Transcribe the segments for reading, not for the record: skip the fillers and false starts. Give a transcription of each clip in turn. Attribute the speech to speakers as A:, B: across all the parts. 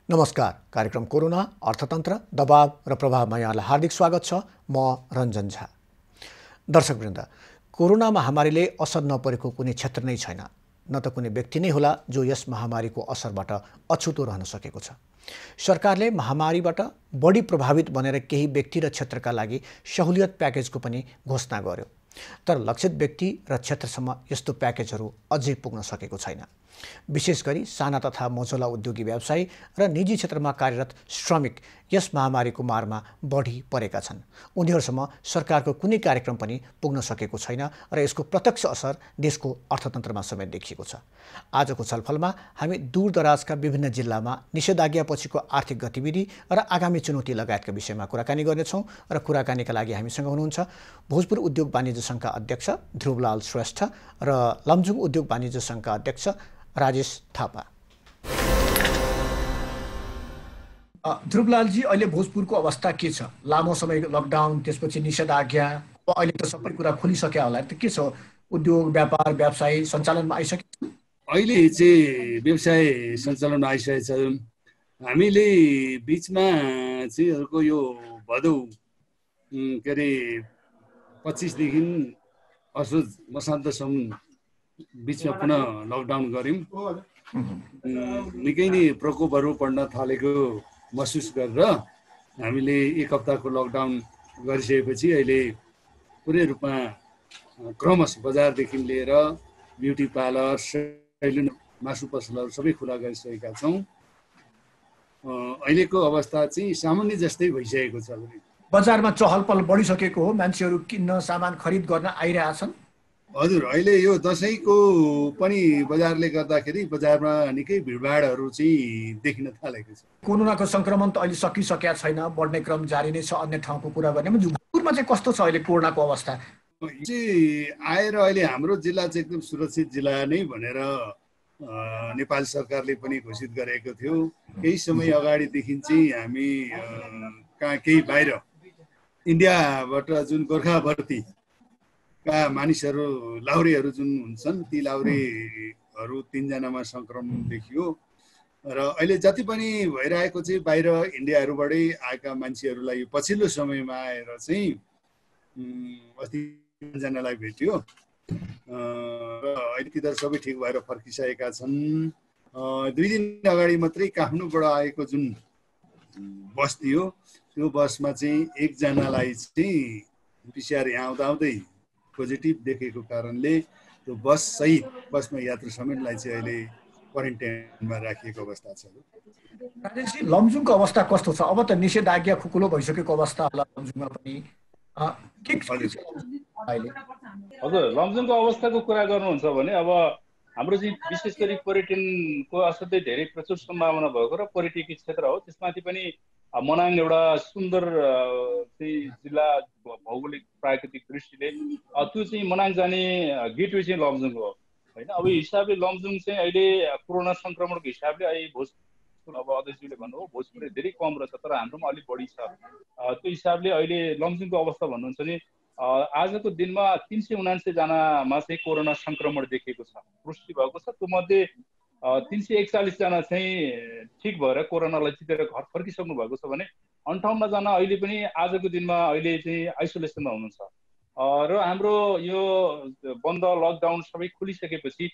A: नमस्कार। कार्यक्रम कोरोना अर्थतन्त्र दबाव र प्रभावमा यहाँलाई हार्दिक स्वागत छ। म रञ्जन झा। दर्शकवृन्द, कोरोना महामारीले असर नपरेको कुनै क्षेत्र नै छैन, न त कुनै व्यक्ति नै होला जो यस महामारीको असरबाट अछुतो रहन सकेको छ। सरकारले महामारीबाट बढी प्रभावित बनेर केही व्यक्ति र क्षेत्रका लागि सहुलियत प्याकेजको पनि घोषणा गर्यो, तर लक्षित व्यक्ति र क्षेत्रसम्म यस्तो प्याकेजहरू अझै पुग्न सकेको छैन। विशेष गरी साना तथा मझौला उद्योगी व्यवसायी र निजी क्षेत्रमा कार्यरत श्रमिक यस महामारीको मारमा बढी परेका छन्। उनीहरूसम्म सरकारको कुनै कार्यक्रम पनि पुग्न सकेको छैन र यसको प्रत्यक्ष असर देशको अर्थतन्त्रमा समेत देखिएको छ। आजको छलफलमा हामी दूरदराजका विभिन्न जिल्लामा निषेधाज्ञा पछिको आर्थिक गतिविधि र आगामी चुनौती लगायतका विषयमा कुराकानी गर्नेछौँ र कुराकानीका लागि हामीसँग हुनुहुन्छ भोजपुर उद्योग वाणिज्य संघका अध्यक्ष ध्रुवलाल श्रेष्ठ र लमजुङ उद्योग वाणिज्य संघका अध्यक्ष राजेश थापा। ध्रुवलालजी, अहिले भोजपुरको अवस्था के छ? लामो समय लकडाउन, त्यसपछि निषेधाज्ञा, अहिले त सबै कुरा खोलिसक्यो होला, त के छ? उद्योग व्यापार व्यवसाय सञ्चालनमा आइसकेको छ?
B: अहिले चाहिँ व्यवसाय सञ्चालनमा आइसकेको छ। हामीले बिचमा चाहिँ अर्को यो भदौ के अरे 25 देखि असोज मसान्तसम्म बिचमा पुनः लकडाउन गऱ्यौँ। निकै नै प्रकोपहरू पढ्न थालेको महसुस गरेर हामीले एक हप्ताको लकडाउन गरिसकेपछि अहिले पुरै रूपमा क्रमशः बजारदेखि लिएर ब्युटी पार्लर, सैलुन, मासु पसलहरू सबै खुला गरिसकेका छौँ। अहिलेको अवस्था चाहिँ सामान्य जस्तै भइसकेको छ।
A: बजारमा चहल पहल बढिसकेको हो, मान्छेहरू किन्न सामान खरिद गर्न आइरहेछन्।
B: हजुर, अहिले यो दसैँको पनि बजारले गर्दाखेरि बजारमा निकै भिडभाडहरू चाहिँ देखिन थालेको छ।
A: कोरोनाको संक्रमण त अहिले सकिसकेका छैन, बढ्ने क्रम जारी नै छ। अन्य ठाउँको कुरा गर्ने भोजपुरमा चाहिँ कस्तो छ अहिले कोरोनाको अवस्था?
B: आएर अहिले हाम्रो जिल्ला चाहिँ एकदम सुरक्षित जिल्ला नै भनेर नेपाल सरकारले पनि घोषित गरेको थियो। केही समय अगाडिदेखि चाहिँ हामी केही बाहिर इन्डियाबाट जुन गोर्खा भर्ती का मानिसहरू लाहुरेहरू जुन हुन्छन्, ती लाहुरेहरू 3 जनामा संक्रमण देखियो र अहिले जति पनि भइरहेको चाहिँ बाहिर इन्डियाहरूबाटै आएका मान्छेहरूलाई पछिल्लो समयमा आएर चाहिँ अस्ति 3 जनालाई भेट्यो र अहिले तिनीहरू सबै ठिक भएर फर्किसकेका छन्। 2 दिन अगाडि मात्रै काठमाडौँबाट आएको जुन बस थियो, त्यो बसमा चाहिँ 1 जनालाई चाहिँ पिसिआर यहाँ आउँदै पोजिटिभ देखेको कारणले त्यो बस सहित बसमा यात्रु समेतलाई चाहिँ अहिले क्वारेन्टाइनमा राखिएको अवस्था छ।
A: राजेशजी, लमजुङको अवस्था कस्तो छ? अब त निषेधाज्ञा खुकुलो भइसकेको अवस्था होला लमजुङमा पनि।
C: हजुर, लमजुङको अवस्थाको कुरा गर्नुहुन्छ भने अब हाम्रो चाहिँ विशेष गरी पर्यटनको असाध्यै धेरै प्रचुर सम्भावना भएको र पर्यटकीय क्षेत्र हो। त्यसमाथि पनि मनाङ एउटा सुन्दर जिल्ला भौगोलिक प्राकृतिक दृष्टिले त्यो चाहिँ मनाङ जाने गेटवे चाहिँ लमजुङ हो होइन। अब हिसाबले लमजुङ चाहिँ अहिले कोरोना संक्रमणको हिसाबले अहिले भोजपुर, अब अध्यक्षले भन्नुभयो भोजपुर धेरै कम रहेछ, तर हाम्रोमा अलिक बढी छ। त्यो हिसाबले अहिले लमजुङको अवस्था भन्नुहुन्छ भने आजको दिनमा 379 जनामा चाहिँ कोरोना संक्रमण देखिएको छ, पुष्टि भएको छ। त्यो मध्ये 341 जना चाहिँ ठिक भएर कोरोनालाई जितेर घर फर्किसक्नु भएको छ भने 58 जना अहिले पनि आजको दिनमा अहिले चाहिँ आइसोलेसनमा हुनुहुन्छ। र हाम्रो यो बन्द लकडाउन सबै खोलिसकेपछि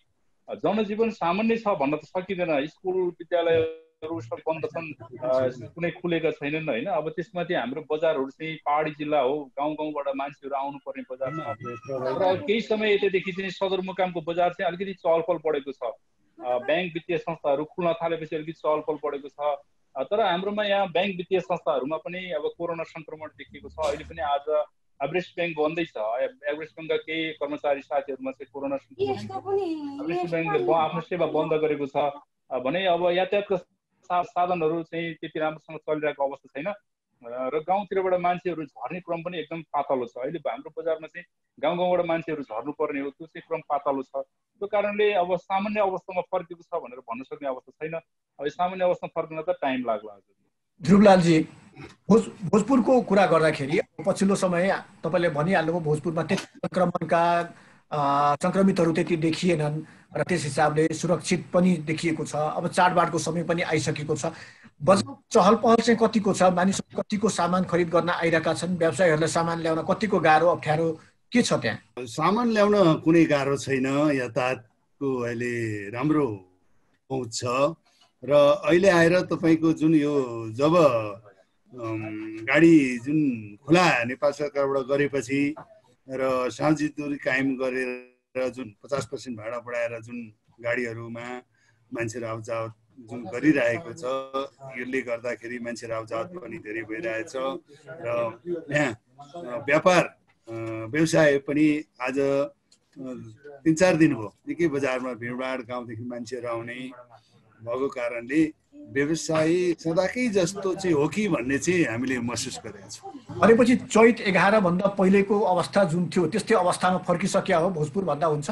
C: जनजीवन सामान्य छ भन्न त सकिँदैन। स्कुल विद्यालयहरू सबै बन्द छन्, कुनै खुलेका छैनन् होइन। अब त्यसमाथि हाम्रो बजारहरू चाहिँ पहाडी जिल्ला हो, गाउँ गाउँबाट मान्छेहरू आउनु पर्ने बजार छ र केही समय यतिदेखि चाहिँ सदरमुकामको बजार चाहिँ अलिकति चहलपहल बढेको छ। ब्याङ्क वित्तीय संस्थाहरू खुल्न थालेपछि अलिकति चहलपहल बढेको छ। तर हाम्रोमा यहाँ ब्याङ्क वित्तीय संस्थाहरूमा पनि अब कोरोना संक्रमण देखिएको छ। अहिले पनि आज एभरेस्ट ब्याङ्क बन्दै छ। एभरेस्ट ब्याङ्कका केही कर्मचारी साथीहरूमा चाहिँ कोरोना संक्रमण, एभरेस्ट ब्याङ्कले आफ्नो सेवा बन्द गरेको छ भने अब यातायातका साधनहरू चाहिँ त्यति राम्रोसँग चलिरहेको अवस्था छैन र गाउँतिरबाट मान्छेहरू झर्ने क्रम पनि एकदम पातलो छ। अहिले हाम्रो बजारमा चाहिँ गाउँ गाउँबाट मान्छेहरू झर्नु पर्ने हो, त्यो चाहिँ क्रम पातलो छ। त्यो कारणले अब सामान्य अवस्थामा फर्केको छ भनेर भन्न सक्ने अवस्था छैन। अब सामान्य अवस्थामा फर्कन त टाइम लाग्ला।
A: ध्रुवलालजी, भोजपुरको कुरा गर्दाखेरि पछिल्लो समय तपाईँले भनिहाल्नुभयो भोजपुरमा त्यति संक्रमणका संक्रमितहरू त्यति देखिएनन्। र त्यस हिसाबले सुरक्षित पनि देखिएको छ। अब चाडबाडको समय पनि आइसकेको छ। बजार चहल पहल चाहिँ कतिको छ? मानिसहरू कतिको सामान खरिद गर्न आइरहेका छन्? व्यवसायीहरूलाई सामान ल्याउन कतिको गाह्रो अप्ठ्यारो के छ त्यहाँ?
B: सामान ल्याउन कुनै गाह्रो छैन। यातायातको अहिले राम्रो पहुँच छ र अहिले आएर तपाईँको जुन यो जब गाडी जुन खुला नेपाल सरकारबाट गरेपछि र सामाजिक दूरी कायम गरेर जुन 50% भाडा बढाएर जुन गाडीहरूमा मान्छेहरू आवजावत जुन गरिरहेको छ, यसले गर्दाखेरि मान्छेहरू आवजावत पनि धेरै भइरहेछ र यहाँ व्यापार व्यवसाय पनि आज 3-4 दिन भयो निकै बजारमा भिडभाड, गाउँदेखि मान्छेहरू आउने भएको कारणले व्यवसाय सदाकै जस्तो चाहिँ हो कि भन्ने चाहिँ हामीले महसुस गरेका छौँ।
A: भनेपछि चैत 11 भन्दा पहिलेको अवस्था जुन थियो त्यस्तै अवस्थामा फर्किसक्यो हो भोजपुर भन्दा हुन्छ?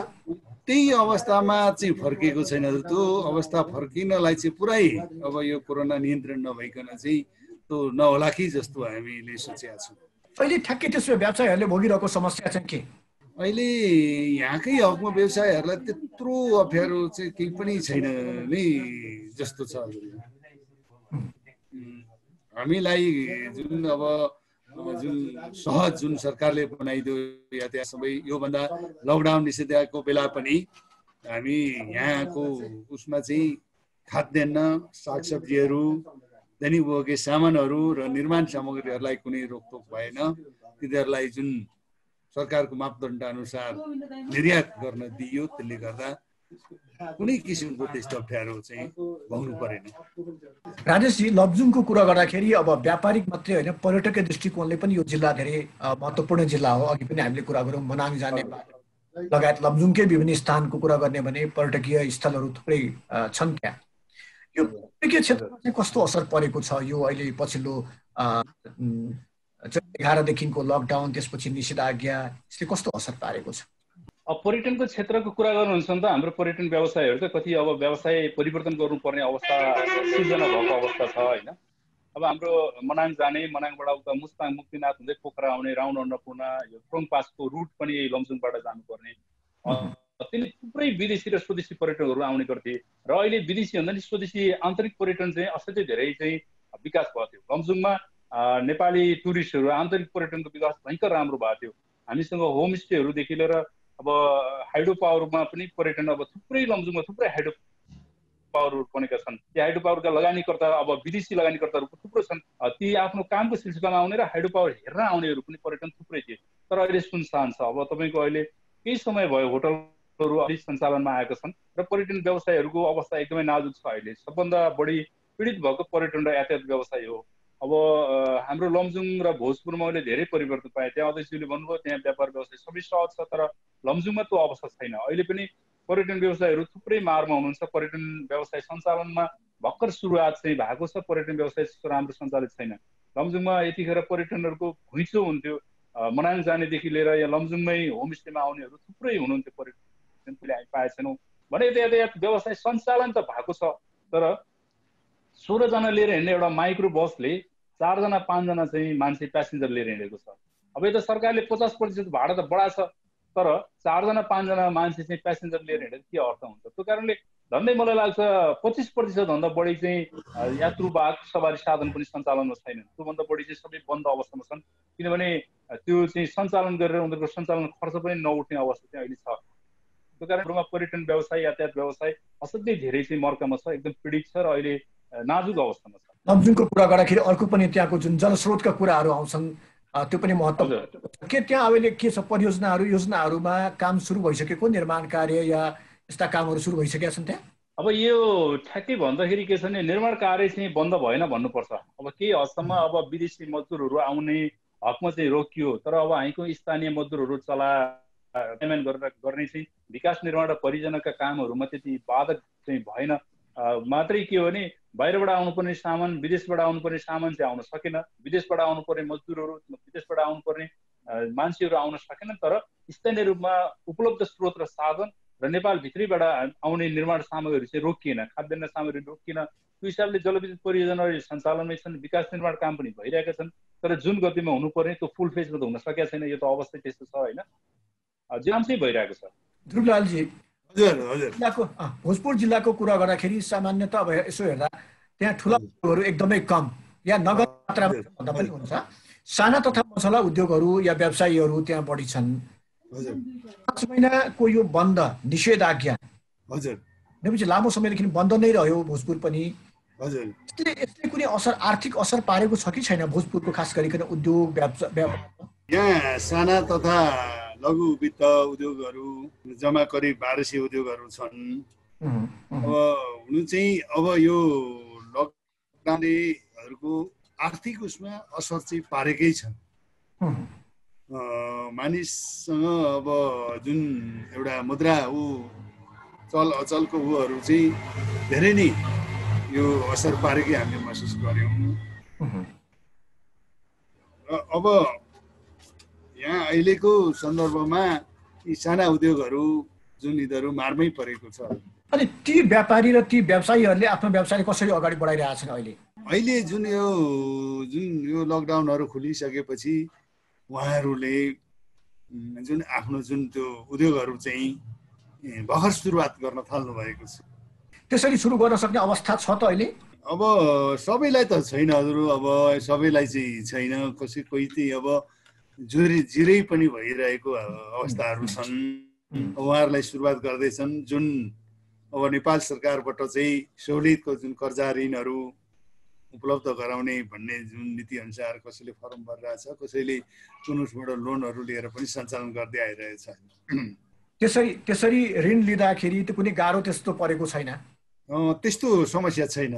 B: त्यही अवस्थामा चाहिँ फर्किएको छैन। त्यो अवस्था फर्किनलाई चाहिँ पुरै अब यो कोरोना नियन्त्रण नभइकन चाहिँ त्यो नहोला कि जस्तो हामीले सोचेका छौँ।
A: अहिले ठ्याक्कै त्यसो व्यवसायहरूले भोगिरहेको समस्या चाहिँ के?
B: अहिले यहाँकै हकमा व्यवसायहरूलाई त्यत्रो अप्ठ्यारो चाहिँ केही पनि छैन नै जस्तो छ। हामीलाई जुन अब जुन सहज जुन सरकारले बनाइदियो यातायात सबै, योभन्दा लकडाउन निषेधाज्ञाको बेला पनि हामी यहाँको उसमा चाहिँ खाद्यान्न, सागसब्जीहरू, दैनिक उपभोग्य सामानहरू र निर्माण सामग्रीहरूलाई कुनै रोकटोक भएन। तिनीहरूलाई जुन सरकारको मापदण्ड अनुसार निर्यात गर्न दिइयो, त्यसले गर्दा कुनै किसिमको त्यस्तो अप्ठ्यारो चाहिँ भोग्नु परेन।
A: राजेशजी, लमजुङको कुरा गर्दाखेरि अब व्यापारिक मात्रै होइन, पर्यटकीय दृष्टिकोणले पनि यो जिल्ला धेरै महत्त्वपूर्ण जिल्ला हो। अघि पनि हामीले कुरा गऱ्यौँ मनाङ जाने लगायत लमजुङकै विभिन्न स्थानको कुरा गर्ने भने पर्यटकीय स्थलहरू थुप्रै छन् त्यहाँ। यो पर्यटकीय क्षेत्रमा चाहिँ कस्तो असर परेको छ यो अहिले पछिल्लो 11 देखिको लकडाउन, त्यसपछि निषेधाज्ञा, यसले कस्तो असर पारेको छ?
C: अब पर्यटनको क्षेत्रको कुरा गर्नुहुन्छ भने त हाम्रो पर्यटन व्यवसायहरू त कति अब व्यवसाय परिवर्तन गर्नुपर्ने अवस्था सिर्जना भएको अवस्था छ होइन। अब हाम्रो मनाङ जाने, मनाङबाट उता मुस्ताङ मुक्तिनाथ हुँदै पोखरा आउने, राउन्ड अन्नपूर्ण, यो क्रोङ पासको रुट पनि लमजुङबाट जानुपर्ने, त्यसले थुप्रै विदेशी र स्वदेशी पर्यटकहरू आउने गर्थे र अहिले विदेशी भन्दा नि स्वदेशी आन्तरिक पर्यटन चाहिँ असाध्यै धेरै चाहिँ विकास भएको थियो। लमजुङमा नेपाली टुरिस्टहरू आन्तरिक पर्यटनको विकास भयङ्कर राम्रो भएको थियो। हामीसँग होमस्टेहरूदेखि लिएर अब हाइड्रो पावरमा पनि पर्यटन, अब थुप्रै लमजुङमा थुप्रै हाइड्रो पावरहरू बनेका छन्। ती हाइड्रो पावरका लगानीकर्ता अब विदेशी लगानीकर्ताहरू थुप्रो छन्। ती आफ्नो कामको सिलसिलामा आउने र हाइड्रो पावर हेर्न आउनेहरू पनि पर्यटन थुप्रै थिए। तर अहिले सुनसान छ। अब तपाईँको अहिले केही समय भयो होटलहरू अलिक सञ्चालनमा आएका छन् र पर्यटन व्यवसायहरूको अवस्था एकदमै नाजुक छ। अहिले सबभन्दा बढी पीडित भएको पर्यटन र यातायात व्यवसाय हो। अब हाम्रो लमजुङ र भोजपुरमा अहिले धेरै परिवर्तन पाए। त्यहाँ अध्यक्षले भन्नुभयो त्यहाँ व्यापार व्यवसाय सबै सहज छ, तर लमजुङमा त्यो अवस्था छैन। अहिले पनि पर्यटन व्यवसायहरू थुप्रै मारमा हुनुहुन्छ। पर्यटन व्यवसाय सञ्चालनमा भर्खर सुरुवात चाहिँ भएको छ। पर्यटन व्यवसाय राम्रो सञ्चालित छैन। लमजुङमा यतिखेर पर्यटनहरूको घुइँचो हुन्थ्यो। मनाङ जानेदेखि लिएर यहाँ लमजुङमै होमस्टेमा आउनेहरू थुप्रै हुनुहुन्थ्यो। पर्यटन हामी पाएको छैनौँ भने यातायात व्यवसाय सञ्चालन त भएको छ, तर 16 जना लिएर हिँड्ने एउटा माइक्रो बसले 4 जना 5 जना चाहिँ मान्छे प्यासेन्जर लिएर हिँडेको छ। अब यो त सरकारले 50% भाडा त बढाएको छ, तर 4 जना 5 जना मान्छे चाहिँ प्यासेन्जर लिएर हिँडेको के अर्थ हुन्छ? त्यो कारणले झन्डै मलाई लाग्छ 25% भन्दा बढी चाहिँ यात्रुवाहक सवारी साधन पनि सञ्चालनमा छैनन्। त्योभन्दा बढी चाहिँ सबै बन्द अवस्थामा छन्, किनभने त्यो चाहिँ सञ्चालन गरेर उनीहरूको सञ्चालन खर्च पनि नउठ्ने अवस्था चाहिँ अहिले छ। त्यो कारणमा पर्यटन व्यवसाय, यातायात व्यवसाय असाध्यै धेरै चाहिँ मर्कामा छ, एकदम पीडित छ र अहिले नाजुक अवस्थामा छ।
A: लमजुङको कुरा गर्दाखेरि अर्को पनि त्यहाँको जुन जनस्रोतका कुराहरू आउँछन्, त्यो पनि महत्त्वपूर्ण के त्यहाँ अहिले के छ? परियोजनाहरू, योजनाहरूमा काम सुरु भइसकेको, निर्माण कार्य या यस्ता कामहरू सुरु भइसकेका छन् त्यहाँ?
C: अब यो ठ्याक्कै भन्दाखेरि के छ भने निर्माण कार्य चाहिँ बन्द भएन भन्नुपर्छ। अब केही हदसम्म अब विदेशी मजदुरहरू आउने हकमा चाहिँ रोकियो, तर अब हामीको स्थानीय मजदुरहरू चलायमान गरेर गर्ने चाहिँ विकास निर्माण र परियोजनाका कामहरूमा त्यति बाधक चाहिँ भएन। मात्रै के हो भने बाहिरबाट आउनुपर्ने सामान, विदेशबाट आउनुपर्ने सामान चाहिँ आउन सकेन। विदेशबाट आउनुपर्ने मजदुरहरू, विदेशबाट आउनुपर्ने मान्छेहरू आउन सकेनन्, तर स्थानीय रूपमा उपलब्ध स्रोत र साधन र नेपालभित्रैबाट आउने निर्माण सामग्रीहरू चाहिँ रोकिएन, खाद्यान्न सामग्री रोकिएन। त्यो हिसाबले जलविद्युत परियोजनाहरू सञ्चालनमै छन्, विकास निर्माण काम पनि भइरहेका छन्, तर जुन गतिमा हुनुपर्ने त्यो फुल फेजमा त हुन सकेका छैन। यो त अवस्था त्यस्तो छ होइन, काम चाहिँ भइरहेको छ।
A: ध्रुवलालजी,
B: हजुर हजुर
A: जिल्लाको भोजपुर जिल्लाको कुरा गर्दाखेरि सामान्यतः अब यसो हेर्दा त्यहाँ ठुला उद्योगहरू एकदमै कम या नगद मात्रामा
B: हजुर
A: भन्दा पनि हुन्छ। साना तथा मसला उद्योगहरू या व्यवसायीहरू त्यहाँ बढी छन्।
B: हजुर
A: 5 महिनाको यो बन्द निषेधाज्ञा
B: हजुर
A: भनेपछि लामो समयदेखि बन्द नै रह्यो भोजपुर पनि।
B: हजुर
A: यसले कुनै असर आर्थिक असर पारेको छ कि छैन भोजपुरको खास गरिकन उद्योग व्यापारमा?
B: यहाँ साना तथा लघु वित्त उद्योगहरू जम्मा करिब 1200 उद्योगहरू छन्। अब हुनु चाहिँ अब यो लकडाउनलेहरूको आर्थिक उसमा असर चाहिँ पारेकै छ। मानिससँग अब जुन एउटा मुद्रा चल अचलको उहरू चाहिँ धेरै नै यो असर पारेकै हामीले महसुस गर्यौँ। अब यहाँ अहिलेको सन्दर्भमा यी साना उद्योगहरू जुन यिनीहरू मारमै परेको छ।
A: अनि ती व्यापारी र ती व्यवसायीहरूले आफ्नो व्यवसाय कसरी अगाडि बढाइरहेछन् अहिले
B: जुन यो लकडाउनहरू खुलिसकेपछि उहाँहरूले जुन आफ्नो जुन त्यो उद्योगहरू चाहिँ भर्खर सुरुवात गर्न थाल्नु भएको छ।
A: त्यसरी सुरु गर्न सक्ने अवस्था छ त अहिले?
B: अब सबैलाई त छैन हजुर, अब सबैलाई चाहिँ छैन। कोही चाहिँ अब जिरै पनि भइरहेको अवस्थाहरू छन्। उहाँहरूलाई सुरुवात गर्दैछन्। जुन अब नेपाल सरकारबाट चाहिँ सहुलियतको जुन कर्जा ऋणहरू उपलब्ध गराउने भन्ने जुन नीति अनुसार कसैले फर्म भरिरहेछ, कसैले कुनबाट लोनहरू लिएर पनि सञ्चालन गर्दै आइरहेछ।
A: त्यसरी ऋण लिँदाखेरि त कुनै गाह्रो त्यस्तो परेको छैन?
B: त्यस्तो समस्या छैन।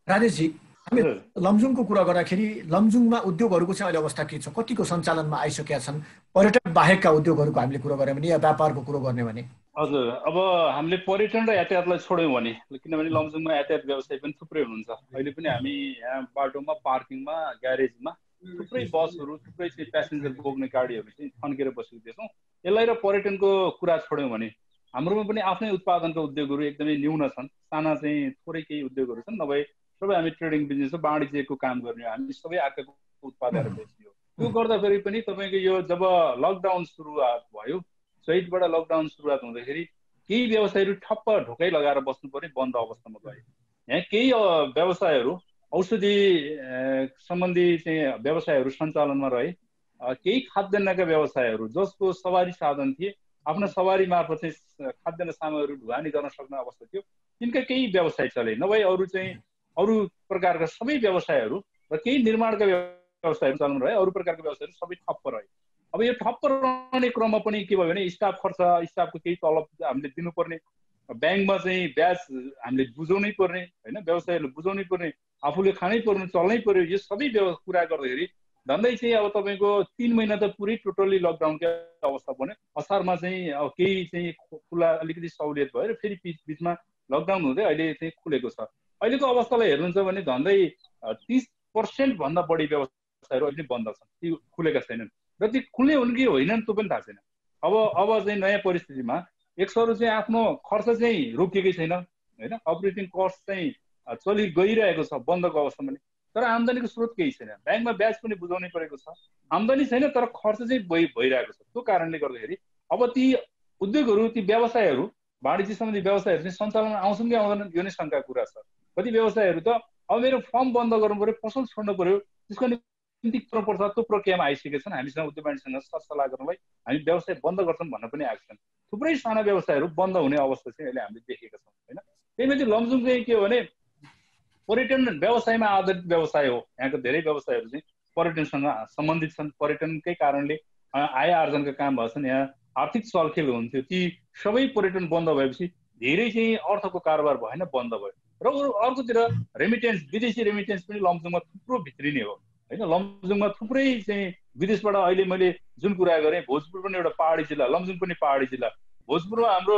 A: राजेशजी, हामी लमजुङको कुरा गर्दाखेरि लमजुङमा उद्योगहरूको चाहिँ अहिले अवस्था के छ? कतिको सञ्चालनमा आइसकेका छन्? पर्यटन बाहेकका उद्योगहरूको हामीले कुरो गऱ्यौँ भने या व्यापारको कुरो गर्ने भने?
C: हजुर, अब हामीले पर्यटन र यातायातलाई छोड्यौँ भने, किनभने लमजुङमा यातायात व्यवसाय पनि थुप्रै हुनुहुन्छ। अहिले पनि हामी यहाँ बाटोमा, पार्किङमा, ग्यारेजमा थुप्रै बसहरू, थुप्रै चाहिँ प्यासेन्जर बोक्ने गाडीहरू चाहिँ थन्केर बसेको देख्छौँ। यसलाई र पर्यटनको कुरा छोड्यौँ भने हाम्रोमा पनि आफ्नै उत्पादनका उद्योगहरू एकदमै न्यून छन्। साना चाहिँ थोरै केही उद्योगहरू छन्, नभए सबै हामी ट्रेडिङ बिजनेस र वाणिज्यको काम गर्ने, हामी सबै आर्काको उत्पादनहरू बेच्ने हो। त्यो गर्दाखेरि पनि तपाईँको यो जब लकडाउन सुरुवात भयो, चैतबाट लकडाउन सुरुवात हुँदाखेरि केही व्यवसायहरू ठप्प ढोकै लगाएर बस्नु पर्ने बन्द अवस्थामा गए। यहाँ केही व्यवसायहरू औषधि सम्बन्धी चाहिँ व्यवसायहरू सञ्चालनमा रहे। केही खाद्यान्नका व्यवसायहरू जसको सवारी साधन थिए, आफ्ना सवारी मार्फत चाहिँ खाद्यान्न सामग्रीहरू ढुवानी गर्न सक्ने अवस्था थियो, तिनका केही व्यवसाय चले। नभए अरू प्रकारका सबै व्यवसायहरू र केही निर्माणका व्यवसायहरू चल्न रहे, अरू प्रकारका व्यवसायहरू सबै ठप्प रहे। अब यो ठप्प रहने क्रममा पनि के भयो भने स्टाफ खर्च, स्टाफको केही तलब हामीले दिनुपर्ने, ब्याङ्कमा चाहिँ ब्याज हामीले बुझाउनै पर्ने, होइन, व्यवसायहरूले बुझाउनै पर्ने, आफूले खानै पर्ने, चल्नै पर्यो। यो सबै कुरा गर्दाखेरि धन्दै चाहिँ अब तपाईँको 3 महिना त पुरै टोटल्ली लकडाउनकै अवस्था बन्यो। असारमा चाहिँ अब केही चाहिँ खुला अलिकति सहुलियत भएर फेरि बिचमा लकडाउन हुँदै अहिले चाहिँ खुलेको छ। अहिलेको अवस्थालाई हेर्नुहुन्छ भने धन्दै 30% भन्दा बढी व्यवसायहरू अहिले बन्द छन्, ती खुलेका छैनन्। र ती खुल्ने हुन् कि होइनन् त्यो पनि थाहा छैन। अब चाहिँ नयाँ परिस्थितिमा एकसरो चाहिँ आफ्नो खर्च चाहिँ रोकिएकै छैन, होइन, अपरेटिङ कस्ट चाहिँ चलि गइरहेको छ बन्दको अवस्थामा नि, तर आम्दानीको स्रोत केही छैन। ब्याङ्कमा ब्याज पनि बुझाउनै परेको छ, आम्दानी छैन तर खर्च चाहिँ भइरहेको छ। त्यो कारणले गर्दाखेरि अब ती उद्योगहरू, ती व्यवसायहरू, वाणिज्य सम्बन्धी व्यवसायहरू चाहिँ सञ्चालनमा आउँछन् कि आउँदैनन् यो नै शङ्काको कुरा छ। कति व्यवसायहरू त अब मेरो फर्म बन्द गर्नु पर्यो, पसल छोड्नु पर्यो, त्यसको निम्ति पर्छ, त्यो प्रक्रियामा आइसकेका छन्। हामीसँग उद्योग वाणिज्यसँग सरसल्लाह गर्नलाई हामी व्यवसाय बन्द गर्छौँ भन्न पनि आएको छन्। थुप्रै साना व्यवसायहरू बन्द हुने अवस्था चाहिँ अहिले हामीले देखेका छौँ, होइन। त्यही माथि लमजुङ चाहिँ के हो भने पर्यटन व्यवसायमा आधारित व्यवसाय हो। यहाँको धेरै व्यवसायहरू चाहिँ पर्यटनसँग सम्बन्धित छन्। पर्यटनकै कारणले आय आर्जनका काम भएछन्, यहाँ आर्थिक चलखेल हुन्थ्यो। ती सबै पर्यटन बन्द भएपछि धेरै चाहिँ अर्थको कारोबार भएन, बन्द भयो। र अर्कोतिर रेमिटेन्स, विदेशी रेमिटेन्स पनि लमजुङमा थुप्रो भित्रिने हो, होइन। लमजुङमा थुप्रै चाहिँ विदेशबाट अहिले मैले जुन कुरा गरेँ, भोजपुर पनि एउटा पहाडी जिल्ला, लमजुङ पनि पहाडी जिल्ला। भोजपुरमा हाम्रो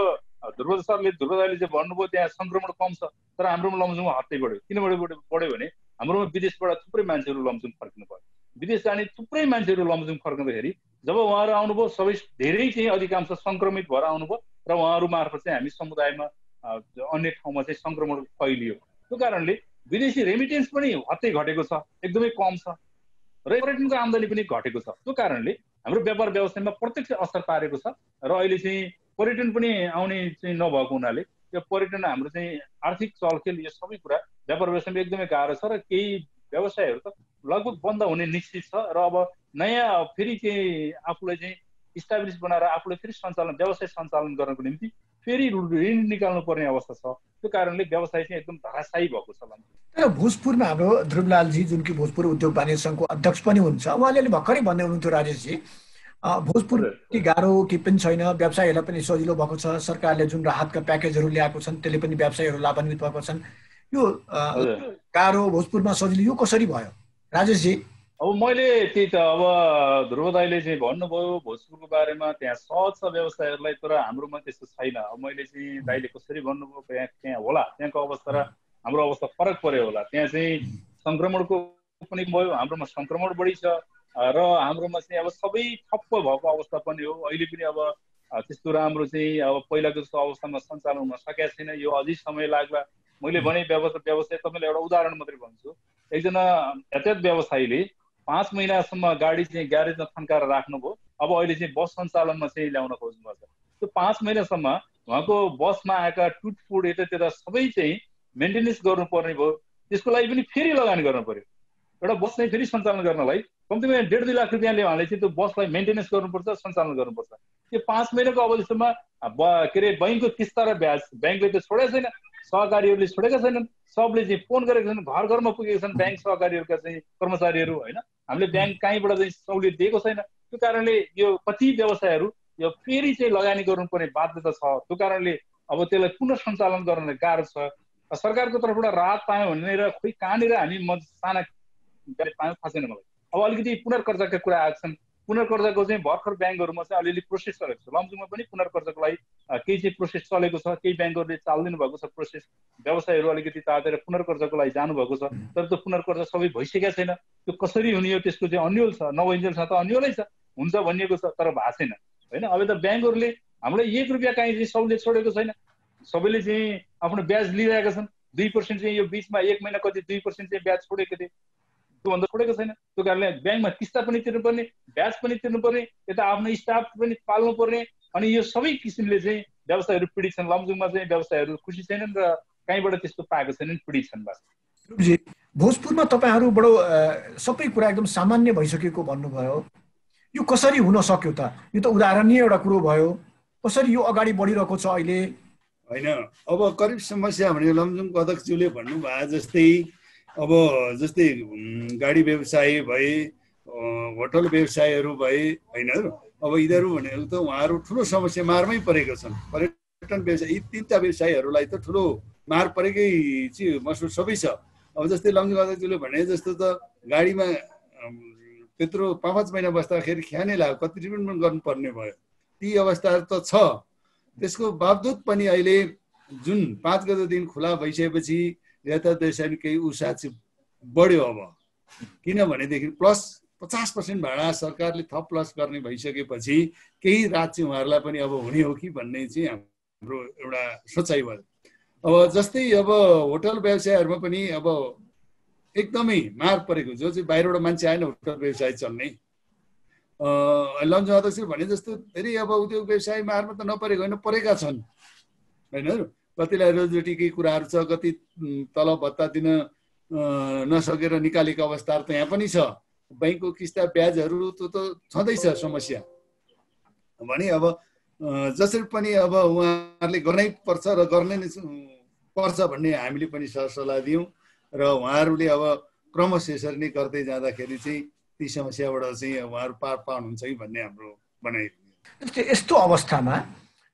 C: ध्रुव सरले, ध्रुव दाइले चाहिँ भन्नुभयो त्यहाँ सङ्क्रमण कम छ, तर हाम्रोमा लमजुङमा हत्तै बढ्यो। किन बढ्यो भने हाम्रोमा विदेशबाट थुप्रै मान्छेहरू लमजुङ फर्किनु भयो। विदेश जाने थुप्रै मान्छेहरू लमजुङ फर्किँदाखेरि जब उहाँहरू आउनुभयो, सबै धेरै चाहिँ अधिकांश सङ्क्रमित भएर आउनुभयो र उहाँहरू मार्फत चाहिँ हामी समुदायमा अन्य ठाउँमा चाहिँ सङ्क्रमण फैलियो। त्यो कारणले विदेशी रेमिटेन्स पनि हत्तै घटेको छ, एकदमै कम छ, र पर्यटनको आम्दानी पनि घटेको छ। त्यो कारणले हाम्रो व्यापार व्यवसायमा प्रत्यक्ष असर पारेको छ। र अहिले चाहिँ पर्यटन पनि आउने चाहिँ नभएको हुनाले यो पर्यटन हाम्रो चाहिँ आर्थिक चलखेल यो सबै कुरा व्यापार व्यवसायमा एकदमै गाह्रो छ र केही व्यवसायहरू त लगभग बन्द हुने निश्चित छ र अब नयाँ फेरि चाहिँ आफूलाई चाहिँ इस्टाब्लिस बनाएर आफूलाई फेरि व्यवसाय सञ्चालन गर्नको निम्ति फेरि ऋण निकाल्नु पर्ने अवस्था छ। त्यो कारणले व्यवसाय चाहिँ एकदम धराशायी भएको छ।
A: तर भोजपुरमा हाम्रो ध्रुवलालजी जुन कि भोजपुर उद्योग वाणिज्य सङ्घको अध्यक्ष पनि हुनुहुन्छ, उहाँले भर्खरै भन्दै हुनुहुन्थ्यो राजेशजी, भोजपुर कि गाह्रो के पनि छैन, व्यवसायीहरूलाई पनि सजिलो भएको छ, सरकारले जुन राहतका प्याकेजहरू ल्याएको छन् त्यसले पनि व्यवसायीहरू लाभान्वित भएको छन्, यो गाह्रो भोजपुरमा सजिलो यो कसरी भयो राजेशजी?
C: अब मैले त्यही त अब ध्रुव दाइले चाहिँ भन्नुभयो भोजपुरको बारेमा, त्यहाँ सहज छ व्यवसायहरूलाई, तर हाम्रोमा त्यस्तो छैन। अब मैले चाहिँ दाइले कसरी भन्नुभयो त्यहाँ होला, त्यहाँको अवस्था र हाम्रो अवस्था फरक पर्यो होला। त्यहाँ चाहिँ सङ्क्रमणको पनि भयो, हाम्रोमा सङ्क्रमण बढी छ र हाम्रोमा चाहिँ अब सबै ठप्प भएको अवस्था पनि हो। अहिले पनि अब त्यस्तो राम्रो चाहिँ अब पहिलाको जस्तो अवस्थामा सञ्चालन हुन सकेको छैन, यो अझै समय लाग्ला। मैले भने व्यवसाय तपाईँलाई एउटा उदाहरण मात्रै भन्छु। एकजना यातायात व्यवसायीले 5 महिनासम्म गाडी चाहिँ ग्यारेजमा थन्काएर राख्नुभयो, अब अहिले चाहिँ बस सञ्चालनमा चाहिँ ल्याउन खोज्नुभएको छ। त्यो 5 महिनासम्म उहाँको बसमा आएका टुटफुट यतात्यता सबै चाहिँ मेन्टेनेन्स गर्नुपर्ने भयो। त्यसको लागि पनि फेरि लगानी गर्नु पर्यो। एउटा बस चाहिँ फेरि सञ्चालन गर्नलाई कम्तीमा 1.5-2 लाख रुपियाँले उहाँले चाहिँ त्यो बसलाई मेन्टेनेन्स गर्नुपर्छ, सञ्चालन गर्नुपर्छ। त्यो 5 महिनाको अवधिसम्म के अरे बैंकको किस्ता र ब्याज बैंकले त छोडेको छैन, सहकारीहरूले छोडेका छैनन्, सबले चाहिँ फोन गरेका छन्, घर घरमा पुगेका छन् ब्याङ्क सहकारीहरूका चाहिँ कर्मचारीहरू होइन। हामीले ब्याङ्क कहीँबाट चाहिँ सहुलियत दिएको छैन। त्यो कारणले यो कति व्यवसायहरू यो फेरि चाहिँ लगानी गर्नुपर्ने बाध्यता छ। त्यो कारणले अब त्यसलाई पुनः सञ्चालन गर्न गाह्रो छ। सरकारको तर्फबाट राहत पायौँ भनेर खोइ कहाँनिर हामी साना पायौँ थाहा छैन मलाई। अब अलिकति पुनर्कर्जाका कुरा आएको छन्। पुनर्कर्जाको चाहिँ भर्खर ब्याङ्कहरूमा चाहिँ अलिअलि प्रोसेस चलेको छ। लमजुङमा पनि पुनर्कर्जाको लागि केही चाहिँ प्रोसेस चलेको छ, केही ब्याङ्कहरूले चालिदिनु भएको छ प्रोसेस। व्यवसायहरू अलिकति तातेर पुनर्कर्जाको लागि जानुभएको छ, तर त्यो पुनर्कर्जा सबै भइसकेको छैन। त्यो कसरी हुने हो त्यसको चाहिँ अन्यल छ, नभइन्जेलसम्म त अन्यलै छ, हुन्छ भनिएको छ तर भएको छैन होइन। अब त ब्याङ्कहरूले हामीलाई 1 रुपियाँ काहीँ चाहिँ सहुलियत छोडेको छैन। सबैले चाहिँ आफ्नो ब्याज लिइरहेका छन्। 2% चाहिँ यो बिचमा 1 महिना कति 2% चाहिँ ब्याज छोडेको थिए, त्योभन्दा छोडेको छैन। त्यो कारणले ब्याङ्कमा किस्ता पनि तिर्नुपर्ने, ब्याज पनि तिर्नुपर्ने, यता आफ्नो स्टाफ पनि पाल्नुपर्ने, अनि यो सबै किसिमले चाहिँ व्यवसायहरू पीडित छन्। लमजुङमा चाहिँ व्यवसायहरू खुसी छैनन् र कहीँबाट त्यस्तो पाएको छैनन्, पीडित छन्। बस
A: भोजपुरमा तपाईँहरू बडो सबै कुरा एकदम सामान्य भइसकेको भन्नुभयो, यो कसरी हुन सक्यो त? यो त उदाहरणीय एउटा कुरो भयो, कसरी यो अगाडि बढिरहेको छ अहिले?
B: होइन, अब करिब समस्या भने लमजुङको अध्यक्षज्यूले भन्नुभयो जस्तै अब जस्तै गाडी व्यवसाय भए, होटल व्यवसायहरू भए होइन, अब यिनीहरू भनेको त उहाँहरू ठुलो समस्या मारमै परेका छन्। पर्यटन व्यवसाय यी 3टा व्यवसायहरूलाई त ठुलो मार परेकै चाहिँ महसुस सबै छ। अब जस्तै लमजुङ अध्यक्षज्यूले भने जस्तो त गाडीमा त्यत्रो 5-5 महिना बस्दाखेरि ख्यानै लाग्यो, कति ट्रिटमेन्ट गर्नुपर्ने भयो, ती अवस्थाहरू त छ। त्यसको बावजुद पनि अहिले जुन 5 गते दिन खुला भइसकेपछि यातायात व्यवसायमा केही उत्साह चाहिँ बढ्यो। अब किनभनेदेखि प्लस 50% भाडा सरकारले थप प्लस गर्ने भइसकेपछि केही रात चाहिँ उहाँहरूलाई पनि अब हुने हो कि भन्ने चाहिँ हाम्रो एउटा सोचाइ भयो। अब जस्तै अब होटल व्यवसायहरूमा पनि अब एकदमै मार परेको, जो चाहिँ बाहिरबाट मान्छे आएन होटल व्यवसाय चल्ने। लमजुङ अध्यक्षले भने जस्तो धेरै अब उद्योग व्यवसाय मारमा त नपरेको होइन, परेका छन् होइन। कतिलाई रोजरोटीकै कुराहरू छ, कति तलब भत्ता दिन नसकेर निकालेको अवस्थाहरू त यहाँ पनि छ। बैंकको किस्ता ब्याजहरू त छँदैछ समस्या भने अब जसरी पनि अब उहाँहरूले गर्नै पर्छ र गर्नै पर्छ भन्ने हामीले पनि सरसल्लाह दियौँ र उहाँहरूले अब क्रमशः यसरी नै गर्दै जाँदाखेरि चाहिँ ती समस्याबाट चाहिँ उहाँहरू पार पाउनुहुन्छ कि भन्ने हाम्रो भनाइ।
A: यस्तो अवस्थामा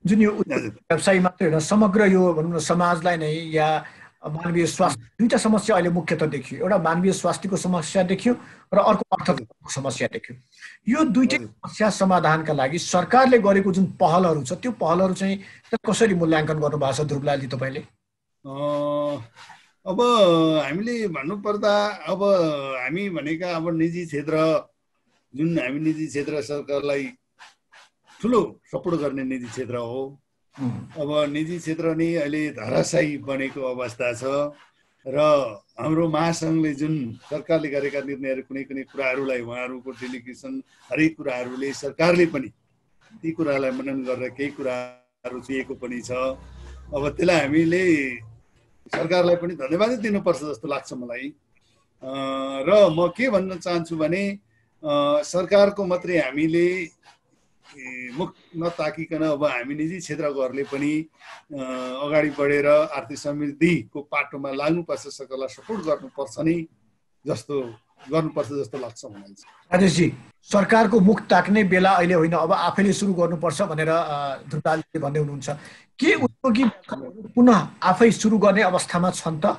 A: जुन यो व्यवसाय मात्रै होइन, समग्र यो भनौँ न समाजलाई नै या मानवीय स्वास्थ्य, दुईटा समस्या अहिले मुख्यतः देखियो। एउटा मानवीय स्वास्थ्यको समस्या देखियो र अर्को अर्थतन्त्रको समस्या देखियो। यो दुईटै समस्या समाधानका लागि सरकारले गरेको जुन पहलहरू छ त्यो पहलहरू चाहिँ कसरी मूल्याङ्कन गर्नुभएको छ ध्रुवलालजी तपाईँले?
B: अब हामीले भन्नुपर्दा अब हामी भनेका अब निजी क्षेत्र, जुन हामी निजी क्षेत्र सरकारलाई ठुलो सपोर्ट गर्ने निजी क्षेत्र हो। अब निजी क्षेत्र नै अहिले धराशायी बनेको अवस्था छ र हाम्रो महासङ्घले जुन सरकारले गरेका निर्णयहरू कुनै कुनै कुराहरूलाई उहाँहरूको डेलिगेसन हरेक कुराहरूले सरकारले पनि ती कुरालाई मनन गरेर केही कुरा रुचिएको पनि छ। अब त्यसलाई हामीले सरकारलाई पनि धन्यवादै दिनुपर्छ जस्तो लाग्छ मलाई। र म के भन्न चाहन्छु भने सरकारको मात्रै हामीले मुख नताकिकन अब हामी निजी क्षेत्रकोहरूले पनि अगाडि बढेर आर्थिक समृद्धिको पाटोमा लाग्नुपर्छ, सरकारलाई सपोर्ट गर्नुपर्छ जस्तो लाग्छ मलाई।
A: राजेशजी, सरकारको मुख ताक्ने बेला अहिले होइन, अब आफैले सुरु गर्नुपर्छ भनेर ध्रुवलालले भन्दै हुनुहुन्छ। के उद्योगी पुनः आफै सुरु गर्ने अवस्थामा छन् त?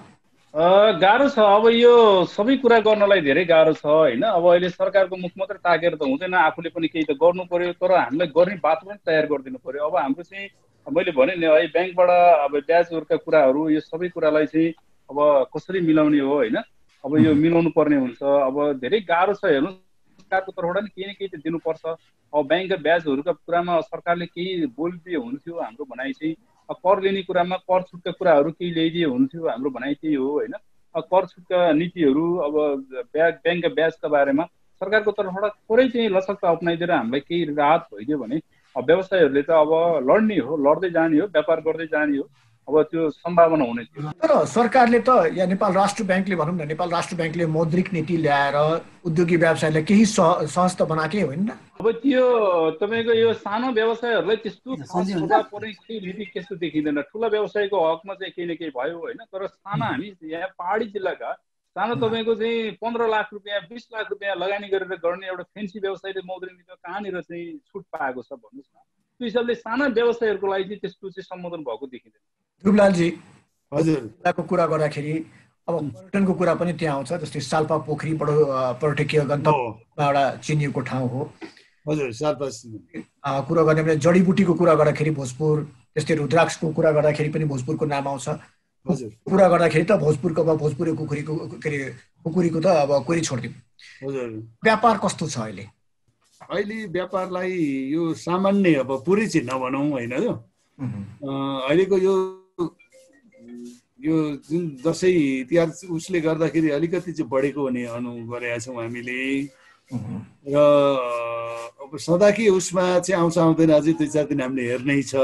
C: गाह्रो छ। अब यो सबै कुरा गर्नलाई धेरै गाह्रो छ होइन। अब अहिले सरकारको मुख मात्रै ताकेर त हुँदैन, आफूले पनि केही त गर्नु पर्यो। तर हामीलाई गर्ने वातावरण तयार गरिदिनु पर्यो। अब हाम्रो चाहिँ मैले भने नि है, ब्याङ्कबाट अब ब्याजहरूका कुराहरू, यो सबै कुरालाई चाहिँ अब कसरी मिलाउने हो होइन। अब यो मिलाउनु पर्ने हुन्छ। अब धेरै गाह्रो छ। हेर्नु, सरकारको तर्फबाट नि केही न केही त दिनुपर्छ। अब ब्याङ्कका ब्याजहरूका कुरामा सरकारले केही बोलिदिए हुन्थ्यो, हाम्रो भनाइ चाहिँ। कर लिने कुरामा कर छुटका कुराहरू केही ल्याइदिए हुन्थ्यो, हाम्रो भनाइ त्यही हो होइन। कर छुटका नीतिहरू, अब ब्याङ्कका ब्याजका बारेमा सरकारको तर्फबाट थोरै चाहिँ लचकता अप्नाइदिएर हामीलाई केही राहत भइदियो भने व्यवसायीहरूले त अब लड्ने हो, लड्दै जाने हो, व्यापार गर्दै जाने हो। अब त्यो सम्भावना हुने थियो।
A: तर सरकारले त या नेपाल राष्ट्र ब्याङ्कले भनौँ न, नेपाल राष्ट्र ब्याङ्कले मौद्रिक नीति ल्याएर उद्योगी व्यवसायलाई केही सहज त बनाएकै होइन।
C: अब त्यो तपाईँको यो सानो व्यवसायहरूलाई त्यस्तो प्रभाव पर्ने केही नीति त्यस्तो देखिँदैन। ठुला व्यवसायको हकमा चाहिँ केही न केही भयो होइन। तर साना, हामी यहाँ पहाडी जिल्लाका सानो तपाईँको चाहिँ 15 लाख रुपियाँ 20 लाख रुपियाँ लगानी गरेर गर्ने एउटा फेन्सी व्यवसायले मौद्रिक नीतिमा कहाँनिर चाहिँ छुट पाएको छ भन्नुहोस् न। त्यो हिसाबले साना व्यवसायहरूको लागि चाहिँ त्यस्तो चाहिँ सम्बोधन भएको देखिँदैन।
A: ध्रुवलालजी,
B: हजुरको
A: कुरा गर्दाखेरि अब पर्यटनको कुरा पनि त्यहाँ आउँछ। जस्तै साल्पा पोखरी बडो पर्यटकीय गन्तव्यमा एउटा चिनिएको ठाउँ हो।
B: हजुर, साल्पा
A: कुरा गर्ने भने जडीबुटीको कुरा गर्दाखेरि भोजपुर, त्यस्तै रुद्राक्षको कुरा गर्दाखेरि पनि भोजपुरको नाम आउँछ।
B: हजुर,
A: कुरा गर्दाखेरि त भोजपुरको अब भोजपुरे कुकुरीको त अब कोही छोडिदिउँ।
B: हजुर,
A: व्यापार कस्तो छ अहिले?
B: अहिले व्यापारलाई यो सामान्य, अब पुरै चाहिँ नभनौँ होइन। अहिलेको यो जुन दसैँ तिहार उसले गर्दाखेरि अलिकति चाहिँ बढेको हुने अनुभव गरेका छौँ हामीले। र अब सदा के उसमा चाहिँ आउँछ आउँदैन, अझै 2-4 दिन हामीले हेर्नै छ।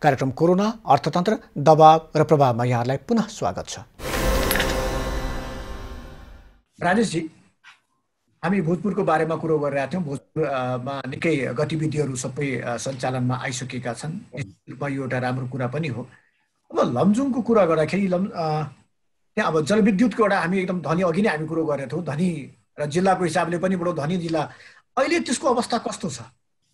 A: कार्यक्रम कोरोना, अर्थतन्त्र, दबाव र प्रभावमा यहाँलाई पुनः स्वागत छ। राजेशजी, हामी भोजपुरको बारेमा कुरो गरिरहेका थियौँ। भोजपुरमा निकै गतिविधिहरू सबै सञ्चालनमा आइसकेका छन्। यो एउटा राम्रो कुरा पनि हो। अब लमजुङको कुरा गर्दाखेरि त्यहाँ अब जलविद्युतको एउटा हामी एकदम धनी, अघि नै हामी कुरो गरेका थियौँ, धनी र जिल्लाको हिसाबले पनि बडो धनी जिल्ला। अहिले त्यसको अवस्था कस्तो छ?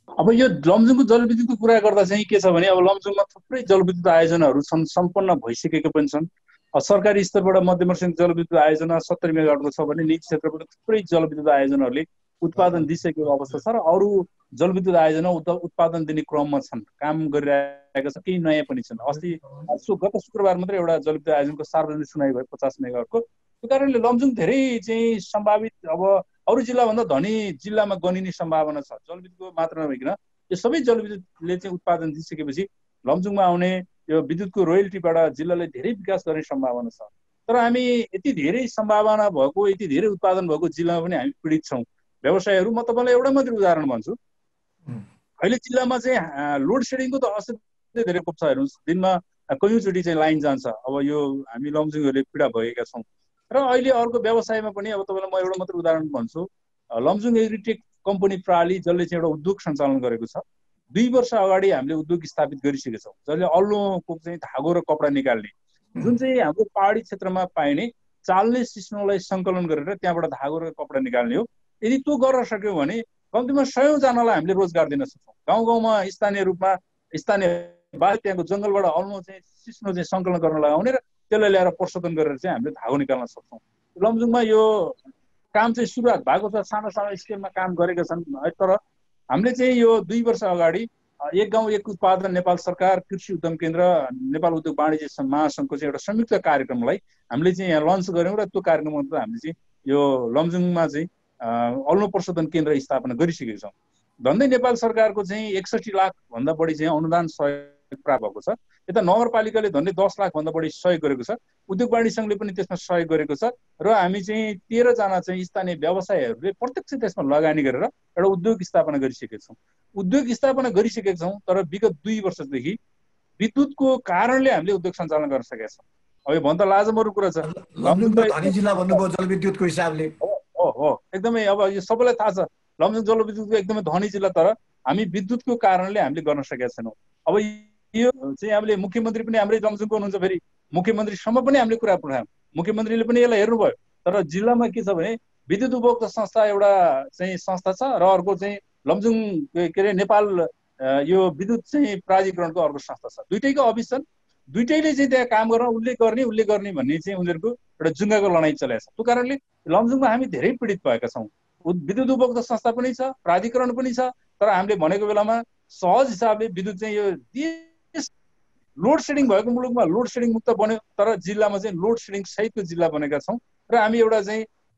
C: अब यो लमजुङको जलविद्युतको कुरा गर्दा चाहिँ के छ भने, अब लमजुङमा थुप्रै जलविद्युत आयोजनाहरू छन्, सम्पन्न भइसकेको पनि छन्। सरकारी स्तरबाट मध्यवर्ती जलविद्युत आयोजना 70 मेगावाटको छ भने निजी क्षेत्रबाट थुप्रै जलविद्युत आयोजनाहरूले उत्पादन दिइसकेको अवस्था छ। र अरू जलविद्युत आयोजना उत्पादन दिने क्रममा छन्, काम गरिरहेका छन्, केही नयाँ पनि छन्। गत शुक्रबार मात्रै एउटा जलविद्युत आयोजनाको सार्वजनिक सुनाइ भयो 50 मेगावाटको। त्यो कारणले लमजुङ धेरै चाहिँ सम्भावित, अब अरू जिल्लाभन्दा धनी जिल्लामा गनिने सम्भावना छ। जलविद्युतको मात्र नभइकन यो सबै जलविद्युतले चाहिँ उत्पादन दिइसकेपछि लमजुङमा आउने यो विद्युतको रोयल्टीबाट जिल्लाले धेरै विकास गर्ने सम्भावना छ। तर हामी यति धेरै सम्भावना भएको, यति धेरै उत्पादन भएको जिल्लामा पनि हामी पीडित छौँ व्यवसायहरू। म तपाईँलाई एउटा मात्रै उदाहरण भन्छु। अहिले जिल्लामा चाहिँ लोड सेडिङको त असाध्यै धेरै कोप छ। हेर्नुहोस्, दिनमा कयौँचोटि चाहिँ लाइन जान्छ। अब यो हामी लमजुङहरूले पीडा भएका छौँ। र अहिले अर्को व्यवसायमा पनि, अब तपाईँलाई म एउटा मात्रै उदाहरण भन्छु। लमजुङ एग्रिटेक कम्पनी प्रणाली जसले चाहिँ एउटा उद्योग सञ्चालन गरेको छ, 2 वर्ष अगाडि हामीले उद्योग स्थापित गरिसकेका छौँ, जसले अल्लोको चाहिँ धागो र कपडा निकाल्ने, जुन चाहिँ हाम्रो पहाडी क्षेत्रमा पाइने चाल्ने सिस्नोलाई सङ्कलन गरेर त्यहाँबाट धागो र कपडा निकाल्ने हो। यदि त्यो गर्न सक्यौँ भने कम्तीमा 100 जनालाई हामीले रोजगार दिन सक्छौँ। गाउँ गाउँमा स्थानीय रूपमा, स्थानीय बाहेक त्यहाँको जङ्गलबाट अल्लो चाहिँ सिस्नो चाहिँ सङ्कलन गर्न लगाउने र त्यसलाई ल्याएर प्रशोधन गरेर चाहिँ हामीले धागो निकाल्न सक्छौँ। लमजुङमा यो काम चाहिँ सुरुवात भएको छ, सानो सानो स्केलमा काम गरेका छन्। तर हामीले चाहिँ यो 2 वर्ष अगाडि एक गाउँ एक उत्पादन नेपाल सरकार, कृषि उद्यम केन्द्र, नेपाल उद्योग वाणिज्य महासङ्घको चाहिँ एउटा संयुक्त कार्यक्रमलाई हामीले चाहिँ यहाँ लन्च गऱ्यौँ। र त्यो कार्यक्रममा हामीले चाहिँ यो लमजुङमा चाहिँ अल्लो प्रशोधन केन्द्र स्थापना गरिसकेका छौँ। झन्डै नेपाल सरकारको चाहिँ 61 लाख भन्दा बढी चाहिँ अनुदान सहयोग प्राप्त भएको छ। यता नगरपालिकाले झन्डै 10 लाखभन्दा बढी सहयोग गरेको छ, उद्योग वाणिज्य सङ्घले पनि त्यसमा सहयोग गरेको छ र हामी चाहिँ 13 जना चाहिँ स्थानीय व्यवसायहरूले प्रत्यक्ष त्यसमा लगानी गरेर एउटा उद्योग स्थापना गरिसकेका छौँ। उद्योग स्थापना गरिसकेका छौँ, तर विगत 2 वर्षदेखि विद्युतको कारणले हामीले उद्योग सञ्चालन गर्न सकेका छौँ। अब यो भन्दा लाजमर्दो कुरा छ।
A: लमजुङ धनी जिल्ला भन्नुभयो जलविद्युतको हिसाबले।
C: हो एकदमै। अब यो सबैलाई थाहा छ लमजुङ जलविद्युतको एकदमै धनी जिल्ला, तर हामी विद्युतको कारणले हामीले गर्न सकेका छैनौँ। अब यो चाहिँ हामीले मुख्यमन्त्री पनि हाम्रै लमजुङको हुनुहुन्छ, फेरि मुख्यमन्त्रीसम्म पनि हामीले कुरा पुऱ्यायौँ, मुख्यमन्त्रीले पनि यसलाई हेर्नुभयो। तर जिल्लामा के छ भने विद्युत उपभोक्ता संस्था एउटा चाहिँ संस्था छ र अर्को चाहिँ लमजुङ के अरे नेपाल यो विद्युत चाहिँ प्राधिकरणको अर्को संस्था छ। दुइटैको अफिस छन्, दुइटैले चाहिँ त्यहाँ काम गर्न उसले गर्ने भन्ने चाहिँ उनीहरूको एउटा जुङ्गाको लडाइँ चलेको छ। त्यो कारणले लमजुङमा हामी धेरै पीडित भएका छौँ। विद्युत उपभोक्ता संस्था पनि छ, प्राधिकरण पनि छ, तर हामीले भनेको बेलामा सहज हिसाबले विद्युत चाहिँ यो लोड सेडिङ भएको मुलुकमा लोड सेडिङ मुक्त बन्यो, तर जिल्लामा चाहिँ लोड सेडिङ सहितको जिल्ला बनेका छौँ। र हामी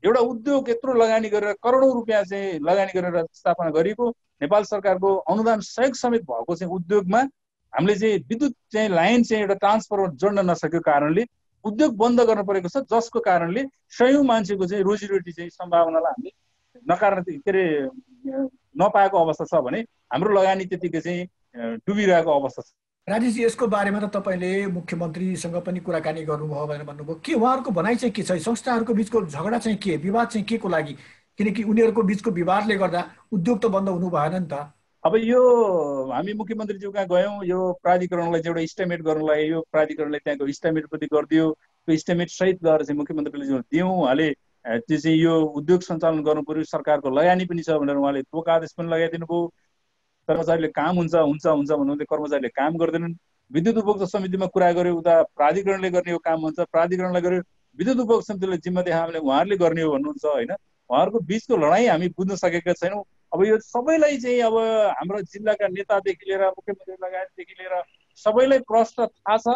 C: एउटा उद्योग यत्रो लगानी गरेर करोडौँ रुपियाँ चाहिँ लगानी गरेर स्थापना गरिएको नेपाल सरकारको अनुदान सहयोग समेत भएको चाहिँ उद्योगमा हामीले चाहिँ विद्युत चाहिँ लाइन चाहिँ एउटा ट्रान्सफर्मर जोड्न नसकेको कारणले उद्योग बन्द गर्न परेको छ, जसको कारणले सयौँ मान्छेको चाहिँ रोजीरोटी चाहिँ सम्भावनालाई हामीले नपाएको अवस्था छ भने हाम्रो लगानी त्यतिकै चाहिँ डुबिरहेको अवस्था छ।
A: राजेशजी, यसको बारेमा त तपाईँले मुख्यमन्त्रीसँग पनि कुराकानी गर्नुभयो भनेर भन्नुभयो। के उहाँहरूको भनाइ चाहिँ के छ? संस्थाहरूको बिचको झगडा चाहिँ के, विवाद चाहिँ के को लागि? किनकि उनीहरूको बिचको विवादले गर्दा उद्योग त बन्द हुनु भएन नि त।
C: अब यो हामी मुख्यमन्त्रीज्यू कहाँ गयौँ, यो प्राधिकरणलाई चाहिँ एउटा इस्टिमेट गर्नुलाई, यो प्राधिकरणले त्यहाँको इस्टिमेट पनि गरिदियो। त्यो इस्टिमेट सहित गएर चाहिँ मुख्यमन्त्रीले जो दियौँ, उहाँले त्यो चाहिँ यो उद्योग सञ्चालन गर्नु पर्यो, सरकारको लगानी पनि छ भनेर उहाँले तोक आदेश पनि लगाइदिनु भयो। कर्मचारीले काम हुन्छ भन्नुहुँदै कर्मचारीले काम गर्दैनन्। विद्युत उपभोक्ता समितिमा कुरा गर्यो, उता प्राधिकरणले गर्ने हो काम हुन्छ, प्राधिकरणलाई गर्यो, विद्युत उपभोक्ता समितिले जिम्मा देखाएँ उहाँहरूले गर्ने हो भन्नुहुन्छ होइन। उहाँहरूको बिचको लडाइँ हामी बुझ्न सकेका छैनौँ। अब यो सबैलाई चाहिँ अब हाम्रो जिल्लाका नेतादेखि लिएर मुख्यमन्त्री लगायतदेखि लिएर सबैलाई प्रश्न थाहा छ।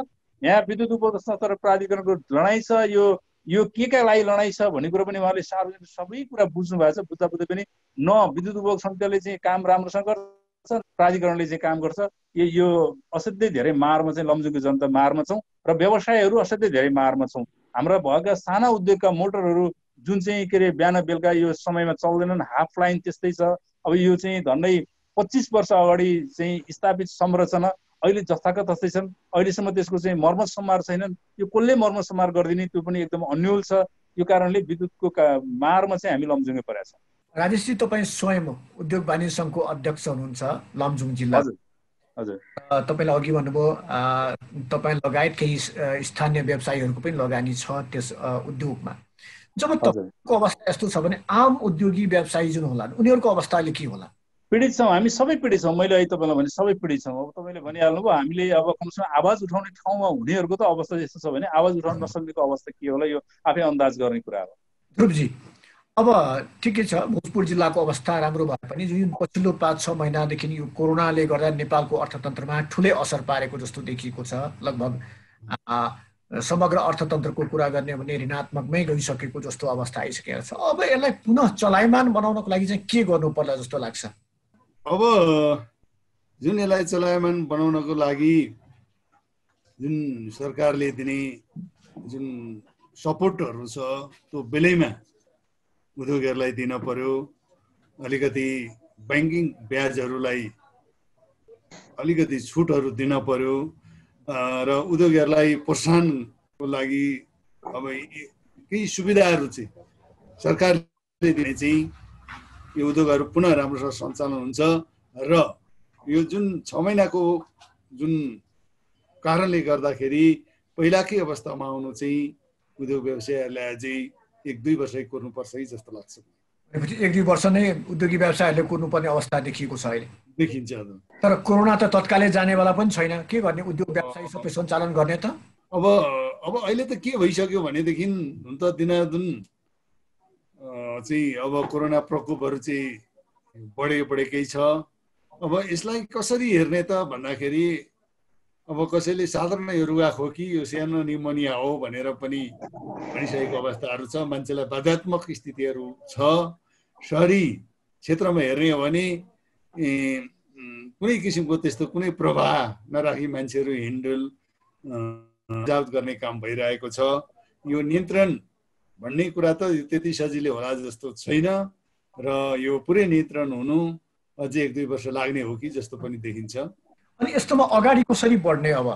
C: यहाँ विद्युत उपभोक्ता संस्था र प्राधिकरणको लडाइँ छ, यो के लागि लडाइँ छ भन्ने कुरो पनि उहाँले सार्वजनिक सबै कुरा बुझ्नु भएको छ। बुझ्दा पनि न विद्युत उपभोक्ता समितिले चाहिँ काम राम्रोसँग गर्छ, प्राधिकरणले चाहिँ काम गर्छ। यो असाध्यै धेरै मारमा चाहिँ लमजुङको जनता मारमा छौँ र व्यवसायहरू असाध्यै धेरै मारमा छौँ। हाम्रा भएका साना उद्योगका मोटरहरू जुन चाहिँ के अरे बिहान बेलुका यो समयमा चल्दैनन्, हाफ लाइन त्यस्तै छ। अब यो चाहिँ झन्डै 25 वर्ष अगाडि चाहिँ स्थापित संरचना अहिले जस्ताका तस्तै छन्। अहिलेसम्म त्यसको चाहिँ मर्मत सम्हार छैनन्। यो कसले मर्मत सम्हार गरिदिने त्यो पनि एकदम अन्यल छ। यो कारणले विद्युतको मारमा चाहिँ हामी लमजुङै परेका छौँ।
A: राजेशजी, तपाईँ स्वयं उद्योग वाणिज्य सङ्घको अध्यक्ष हुनुहुन्छ लमजुङ जिल्ला।
C: हजुर।
A: तपाईँले अघि भन्नुभयो तपाईँ लगायत केही स्थानीय व्यवसायीहरूको पनि लगानी छ त्यस उद्योगमा। जब तपाईँको अवस्था यस्तो छ भने आम उद्योगी व्यवसायी जुन होला उनीहरूको अवस्था अहिले के होला?
C: पीडित छौँ, हामी सबै पीडित छौँ। मैले अहिले तपाईँलाई भने सबै पीडित छौँ। अब तपाईँले भनिहाल्नुभयो हामीले अब कमसेकम आवाज उठाउने ठाउँमा हुनेहरूको त अवस्था यस्तो छ भने आवाज उठाउन नसक्नेको अवस्था के होला, यो आफै अन्दाज गर्ने कुरा हो।
A: ध्रुवजी, अब ठिकै छ, भोजपुर जिल्लाको अवस्था राम्रो भए पनि जुन पछिल्लो 5-6 महिनादेखि यो कोरोनाले गर्दा नेपालको अर्थतन्त्रमा ठुलै असर पारेको जस्तो देखिएको छ। लगभग समग्र अर्थतन्त्रको कुरा गर्ने भने ऋणात्मकमै गइसकेको जस्तो अवस्था आइसकेको छ। अब यसलाई पुनः चलायमान बनाउनको लागि चाहिँ के गर्नु पर्ला जस्तो लाग्छ?
B: अब जुन यसलाई चलायमान बनाउनको लागि जुन सरकारले दिने जुन सपोर्टहरू छ त्यो बेलैमा उद्योगहरूलाई दिन पर्यो। अलिकति ब्याङ्किङ ब्याजहरूलाई अलिकति छुटहरू दिन पर्यो र उद्योगहरूलाई प्रोत्साहनको लागि अब केही सुविधाहरू चाहिँ सरकारले दिने चाहिँ यो उद्योगहरू पुनः राम्रोसँग सञ्चालन हुन्छ र यो जुन 6 महिनाको जुन कारणले गर्दाखेरि पहिलाकै अवस्थामा आउनु चाहिँ उद्योग व्यवसायहरूलाई अझै 1-2 वर्षै कुर्नुपर्छ है जस्तो लाग्छ।
A: 1-2 वर्ष नै उद्योगी व्यवसायहरूले कुर्नुपर्ने अवस्था देखिएको छ अहिले
B: देखिन्छ।
A: तर कोरोना त तत्कालै जानेवाला पनि छैन, के गर्ने? उद्योग व्यवसाय सबै सञ्चालन गर्ने त
B: अब अहिले त के भइसक्यो भनेदेखि हुन त दिनादिन चाहिँ अब कोरोना प्रकोपहरू चाहिँ बढेकै छ। अब यसलाई कसरी हेर्ने त भन्दाखेरि अब कसैले साधारण यो रुगाखोकी यो सानो निमोनिया हो भनेर पनि भनिसकेको अवस्थाहरू छ। मान्छेलाई बाध्यात्मक स्थितिहरू छ। शहरी क्षेत्रमा हेर्ने हो भने कुनै किसिमको त्यस्तो कुनै प्रभाव नराखी मान्छेहरू हिँडडुल जावत गर्ने काम भइरहेको छ। यो नियन्त्रण भन्ने कुरा त त्यति सजिलो होला जस्तो छैन र यो पुरै नियन्त्रण हुनु अझै 1-2 वर्ष लाग्ने हो कि जस्तो पनि देखिन्छ।
A: अनि यस्तोमा अगाडि कसरी बढ्ने अब?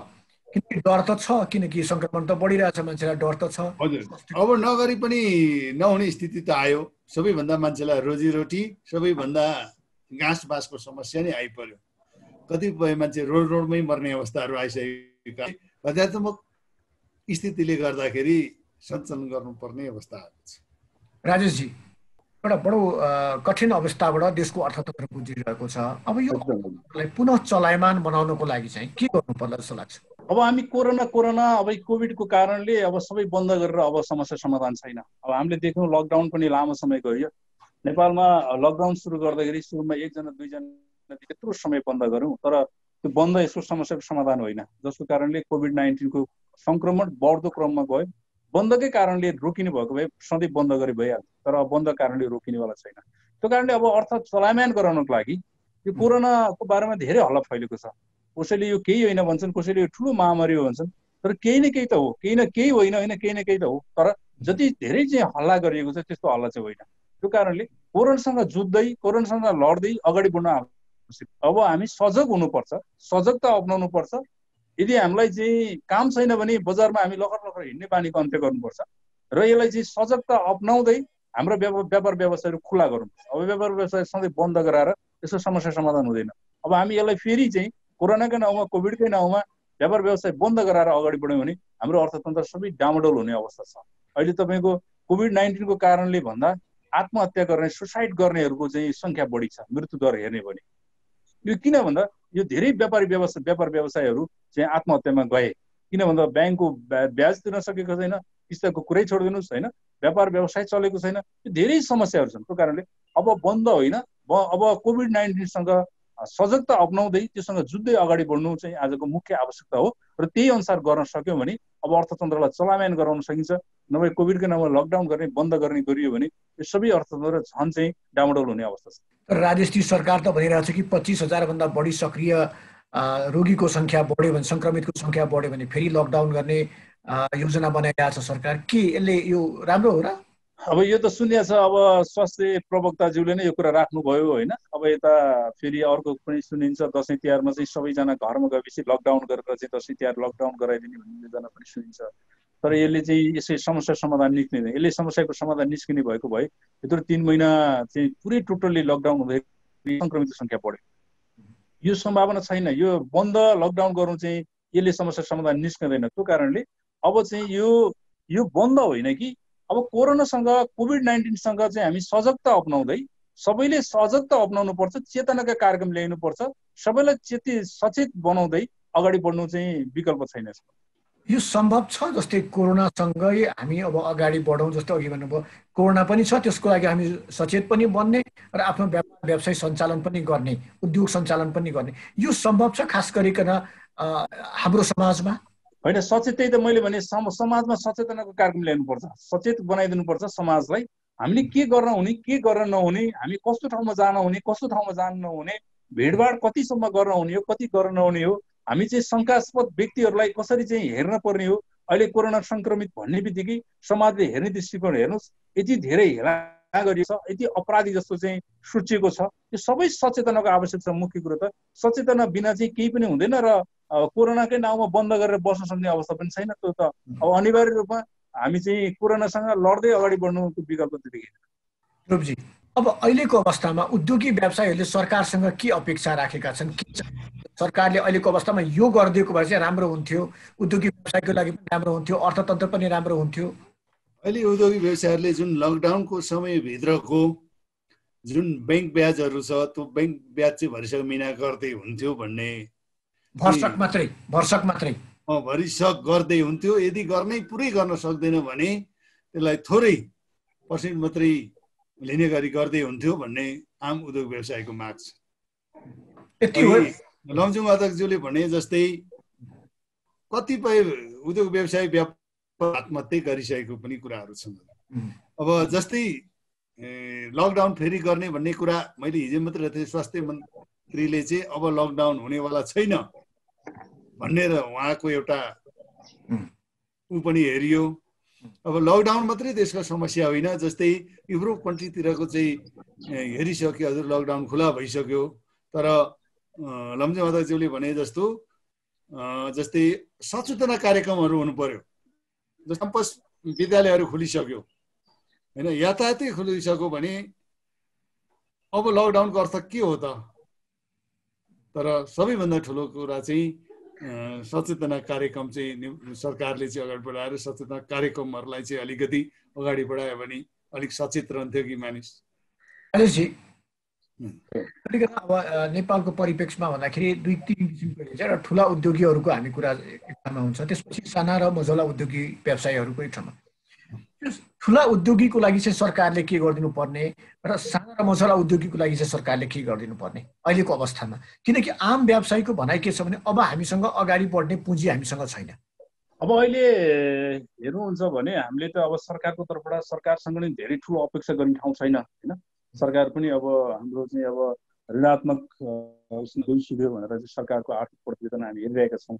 A: किनकि डर त छ, किनकि संक्रमण त बढिरहेछ, मान्छेलाई डर त छ।
B: हजुर, अब नगरी पनि नहुने स्थिति त आयो। सबैभन्दा मान्छेलाई रोजीरोटी, सबैभन्दा घाँस बाँसको समस्या नै आइपर्यो। कतिपय मान्छे रोडमै मर्ने अवस्थाहरू आइसकेका, हताहतमक स्थितिले गर्दाखेरि सञ्चालन गर्नुपर्ने अवस्थाहरू छ।
A: राजेशजी, एउटा बडो कठिन अवस्थाबाट देशको अर्थतन्त्र गुज्रिरहेको छ। अब यो पुनः चलायमान बनाउनको लागि चाहिँ के गर्नु पर्ला जस्तो लाग्छ?
C: अब हामी कोरोना अब कोभिडको कारणले अब सबै बन्द गरेर अब समस्या समाधान छैन। अब हामीले देख्यौँ लकडाउन पनि लामो समय गयो। नेपालमा लकडाउन सुरु गर्दाखेरि सुरुमा 1-2 जना त्यत्रो समय बन्द गऱ्यौँ, तर त्यो बन्द यसको समस्याको समाधान होइन, जसको कारणले कोभिड-19 को संक्रमण बढ्दो क्रममा गयो। बन्दकै कारणले रोकिनु भएको भए सधैँ बन्द गरे भइहाल्छ, तर बन्द कारणले रोकिनेवाला छैन। त्यो कारणले अब अर्थ चलायमान गराउनको लागि यो कोरोनाको बारेमा धेरै हल्ला फैलेको छ। कसैले यो केही होइन भन्छन्, कसैले यो ठुलो महामारी हो भन्छन्, तर केही न केही त हो, केही न केही होइन, केही न केही त हो। तर जति धेरै चाहिँ हल्ला गरिएको छ त्यस्तो हल्ला चाहिँ होइन। त्यो कारणले कोरोनासँग जुझ्दै, कोरोनासँग लड्दै अगाडि बढ्न आवश्यक। अब हामी सजग हुनुपर्छ, सजगता अपनाउनु पर्छ। यदि हामीलाई चाहिँ काम छैन भने बजारमा हामी लखर हिँड्ने बानीको अन्त्य गर्नुपर्छ र यसलाई चाहिँ सजगता अपनाउँदै हाम्रो व्यापार व्यवसायहरू खुला गर्नुपर्छ। अब व्यापार व्यवसाय सधैँ बन्द गराएर यसको समस्या समाधान हुँदैन। अब हामी यसलाई फेरि चाहिँ कोरोनाकै नाउँमा, कोभिडकै नाउँमा व्यापार व्यवसाय बन्द गराएर अगाडि बढ्यौँ भने हाम्रो अर्थतन्त्र सबै डामाडोल हुने अवस्था छ। अहिले तपाईँको कोभिड-19 को कारणले भन्दा आत्महत्या गर्ने, सुसाइड गर्नेहरूको चाहिँ सङ्ख्या बढी छ। मृत्यु दर हेर्ने भने यो किन भन्दा यो धेरै व्यापार व्यवसायहरू चाहिँ आत्महत्यामा गए। किन भन्दा ब्याङ्कको ब्याज तिर्न सकेको छैन, किस्ताको कुरै छोडिदिनुहोस् होइन, व्यापार व्यवसाय चलेको छैन, यो धेरै समस्याहरू छन्। त्यो कारणले अब बन्द होइन, अब कोभिड-19 सँग सजगता अपनाउँदै त्योसँग जुझ्दै अगाडि बढ्नु चाहिँ आजको मुख्य आवश्यकता हो र त्यही अनुसार गर्न सक्यौँ भने अब अर्थतन्त्रलाई चलायमान गराउन सकिन्छ। नभए कोभिडको नाममा लकडाउन गर्ने, बन्द गर्ने गरियो भने यो सबै अर्थतन्त्र झन् चाहिँ डामाडोल हुने अवस्था छ।
A: राजेशजी, सरकार त भनिरहेको छ कि 25,000 भन्दा बढी सक्रिय रोगीको संख्या बढ्यो भने, संक्रमितको संख्या बढ्यो भने फेरि लकडाउन गर्ने योजना बनाइरहेको छ सरकार। के यसले यो राम्रो हो र?
C: अब यो त सुनिया छ। अब स्वास्थ्य प्रवक्ताज्यूले नै यो कुरा राख्नुभयो होइन। अब यता फेरि अर्को पनि सुनिन्छ, दसैँ तिहारमा चाहिँ सबैजना घरमा गएपछि लकडाउन गरेर चाहिँ दसैँ तिहार लकडाउन गराइदिने भन्ने योजना पनि सुनिन्छ। तर यसले चाहिँ यसै समस्या समाधान निस्किँदैन। यसले समस्याको समाधान निस्किने भएको भए यत्रो 3 महिना चाहिँ पुरै टोटल्ली लकडाउन हुँदाखेरि सङ्क्रमितको सङ्ख्या बढ्यो। यो सम्भावना छैन। यो बन्द लकडाउन गर्नु चाहिँ यसले समस्या समाधान निस्किँदैन। त्यो कारणले अब चाहिँ यो बन्द होइन कि अब कोरोनासँग, कोभिड-19सँग चाहिँ हामी सजगता अपनाउँदै, सबैले सजगता अपनाउनु पर्छ, चेतनाका कार्यक्रम ल्याउनु पर्छ, सबैलाई सचेत बनाउँदै अगाडि बढ्नु चाहिँ विकल्प छैन।
A: यो सम्भव छ जस्तै कोरोनासँगै हामी अब अगाडि बढौँ, जस्तो अघि भन्नुभयो कोरोना पनि छ, त्यसको लागि हामी सचेत पनि बन्ने र आफ्नो व्यापार व्यवसाय सञ्चालन पनि गर्ने, उद्योग सञ्चालन पनि गर्ने, यो सम्भव छ खास गरिकन हाम्रो समाजमा?
C: होइन, सचेतै त मैले भने समाजमा सचेतनाको कार्यक्रम ल्याउनुपर्छ, सचेत बनाइदिनुपर्छ समाजलाई। हामीले के गर्न हुने, के गर्न नहुने, हामी कस्तो ठाउँमा जान हुने, कस्तो ठाउँमा जान नहुने, भिडभाड कतिसम्म गर्न हुने हो, कति गर्न नहुने हो, हामी चाहिँ शङ्कास्पद व्यक्तिहरूलाई कसरी चाहिँ हेर्न पर्ने हो। अहिले कोरोना सङ्क्रमित भन्ने बित्तिकै समाजले हेर्ने दृष्टिकोण हेर्नुहोस्, यति धेरै हेला गरिएको छ, यति अपराधी जस्तो चाहिँ सोचिएको छ। यो सबै सचेतनाको आवश्यक छ। मुख्य कुरो त सचेतना बिना चाहिँ केही पनि हुँदैन र कोरोनाकै नाउँमा बन्द गरेर बस्न सक्ने अवस्था पनि छैन। त्यो त अब अनिवार्य रूपमा हामी चाहिँ कोरोनासँग लड्दै अगाडि बढ्नुको विकल्प त देखिन्छ।
A: ध्रुवजी, अब अहिलेको अवस्थामा उद्योगी व्यवसायीहरूले सरकारसँग के अपेक्षा राखेका छन्? सरकारले अहिलेको अवस्थामा यो गरिदिएको भए चाहिँ राम्रो हुन्थ्यो, उद्योगी व्यवसायको लागि पनि राम्रो हुन्थ्यो, अर्थतन्त्र पनि राम्रो हुन्थ्यो।
B: अहिले उद्योगी व्यवसायहरूले जुन लकडाउनको समयभित्रको जुन ब्याङ्क ब्याजहरू छ, त्यो ब्याङ्क ब्याज चाहिँ भरिसक महिना गर्दै हुन्थ्यो भन्ने,
A: भरसक मात्रै
B: भरिसक गर्दै हुन्थ्यो। यदि गर्नै पुरै गर्न सक्दैन भने त्यसलाई थोरै पर्सेन्ट मात्रै लिने गरी गर्दै हुन्थ्यो भन्ने आम उद्योग व्यवसायको माग छ। लमजुङ अध्यक्षज्यूले भने जस्तै कतिपय उद्योग व्यवसाय आत्महत्या गरिसकेको पनि कुराहरू छन्। अब जस्तै लकडाउन फेरि गर्ने भन्ने कुरा मैले हिजो मात्र थिएँ, स्वास्थ्य प्रधानमन्त्रीले चाहिँ अब लकडाउन हुनेवाला छैन भनेर उहाँको एउटा ऊ पनि हेरियो। अब लकडाउन मात्रै देशको समस्या होइन, जस्तै युरोप कन्ट्रीतिरको चाहिँ हेरिसक्यो, हजुर लकडाउन खुला भइसक्यो, तर लम्जे माताज्यूले भने जस्तो जस्तै सचेतना कार्यक्रमहरू हुनु पर्यो। जस्तो क्याम्पस विद्यालयहरू खुलिसक्यो होइन, यातायातै खुलिसक्यो भने अब लकडाउनको अर्थ के हो त? तर सबैभन्दा ठुलो कुरा चाहिँ सचेतना कार्यक्रम चाहिँ सरकारले चाहिँ अगाडि बढाएर सचेतना कार्यक्रमहरूलाई चाहिँ अलिकति अगाडि बढायो भने अलिक सचेत रहन्थ्यो कि मानिस।
A: अब नेपालको परिप्रेक्ष्यमा भन्दाखेरि 2-3 किसिमको हुन्छ र ठुला उद्योगीहरूको हामी कुरा एक ठाउँमा हुन्छ, त्यसपछि साना र मझौला उद्योगी व्यवसायीहरूको एक ठाउँमा। ठुला उद्योगीको लागि चाहिँ सरकारले के गरिदिनु पर्ने र साना र मझौला उद्योगीको लागि चाहिँ सरकारले के गरिदिनु पर्ने अहिलेको अवस्थामा? किनकि आम व्यवसायीको भनाइ के छ भने अब हामीसँग अगाडि बढ्ने पुँजी हामीसँग छैन।
C: अब अहिले हेर्नुहुन्छ भने हामीले त अब सरकारको तर्फबाट सरकारसँग नि धेरै ठुलो अपेक्षा गर्ने ठाउँ छैन होइन। सरकार पनि अब हाम्रो चाहिँ अब ऋणात्मक गइसक्यो भनेर चाहिँ सरकारको आर्थिक प्रतिवेदन हामी हेरिरहेका छौँ।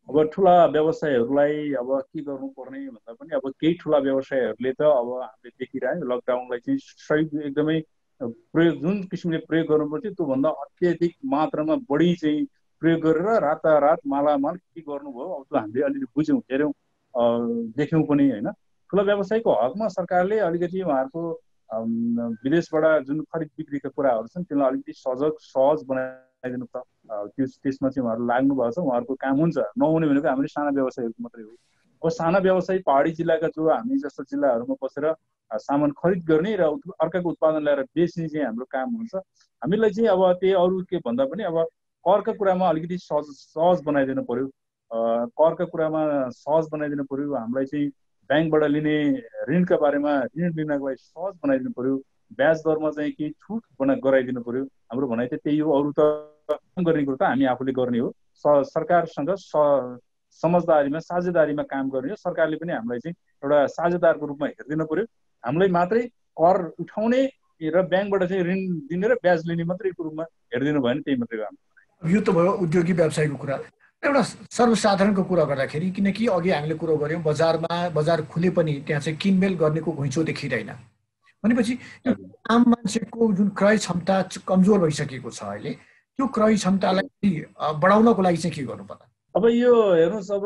C: अब ठुला व्यवसायहरूलाई अब के गर्नुपर्ने भन्दा पनि अब केही ठुला व्यवसायहरूले त अब हामीले देखिरह्यो लकडाउनलाई चाहिँ सही एकदमै प्रयोग जुन किसिमले प्रयोग गर्नुपर्थ्यो त्योभन्दा अत्यधिक मात्रामा बढी चाहिँ प्रयोग गरेर रातारात मालामाल के गर्नुभयो अब त्यो हामीले अलिअलि बुझ्यौँ, हेऱ्यौँ, देख्यौँ पनि होइन। ठुला व्यवसायको हकमा सरकारले अलिकति उहाँहरूको विदेशबाट जुन खरिद बिक्रीका कुराहरू छन् त्यसलाई अलिकति सहज बनाइदिनु त त्यसमा चाहिँ उहाँहरू लाग्नु भएको छ। उहाँहरूको काम हुन्छ, नहुने भनेको हामीले साना व्यवसायीहरूको मात्रै हो। अब साना व्यवसायी पहाडी जिल्लाका जो हामी जस्तो जिल्लाहरूमा बसेर सामान खरिद गर्ने र अर्काको उत्पादन ल्याएर बेच्ने चाहिँ हाम्रो काम हुन्छ। हामीलाई चाहिँ अब त्यही अरू के भन्दा पनि अब करका कुरामा अलिकति सहज बनाइदिनु पर्यो। करका कुरामा सहज बनाइदिनु पर्यो। हामीलाई चाहिँ ब्याङ्कबाट लिने ऋणका बारेमा ऋण लिनको लागि सहज बनाइदिनु पर्यो। ब्याज दरमा चाहिँ केही छुट गराइदिनु पर्यो। हाम्रो भनाइ चाहिँ त्यही हो। अरू त काम गर्ने कुरो त हामी आफूले गर्ने हो। सरकारसँग समझदारीमा साझेदारीमा काम गर्ने हो। सरकारले पनि हामीलाई चाहिँ एउटा साझेदारको रूपमा हेरिदिनु पर्यो। हामीलाई मात्रै कर उठाउने र ब्याङ्कबाट चाहिँ ऋण दिने र ब्याज लिने मात्रैको रूपमा हेरिदिनु भयो भने त्यही मात्रै हो।
A: यो त भयो उद्योगी व्यवसायको कुरा। एउटा सर्वसाधारणको कुरा गर्दाखेरि किनकि अघि हामीले कुरो गऱ्यौँ बजार खुले पनि त्यहाँ चाहिँ किनमेल गर्नेको घुइँचो देखिँदैन भनेपछि आम मान्छेको जुन क्रय क्षमता कमजोर भइसकेको छ अहिले, त्यो क्रय क्षमतालाई बढाउनको लागि चाहिँ के गर्नु पर्ला?
C: अब यो हेर्नुहोस्, अब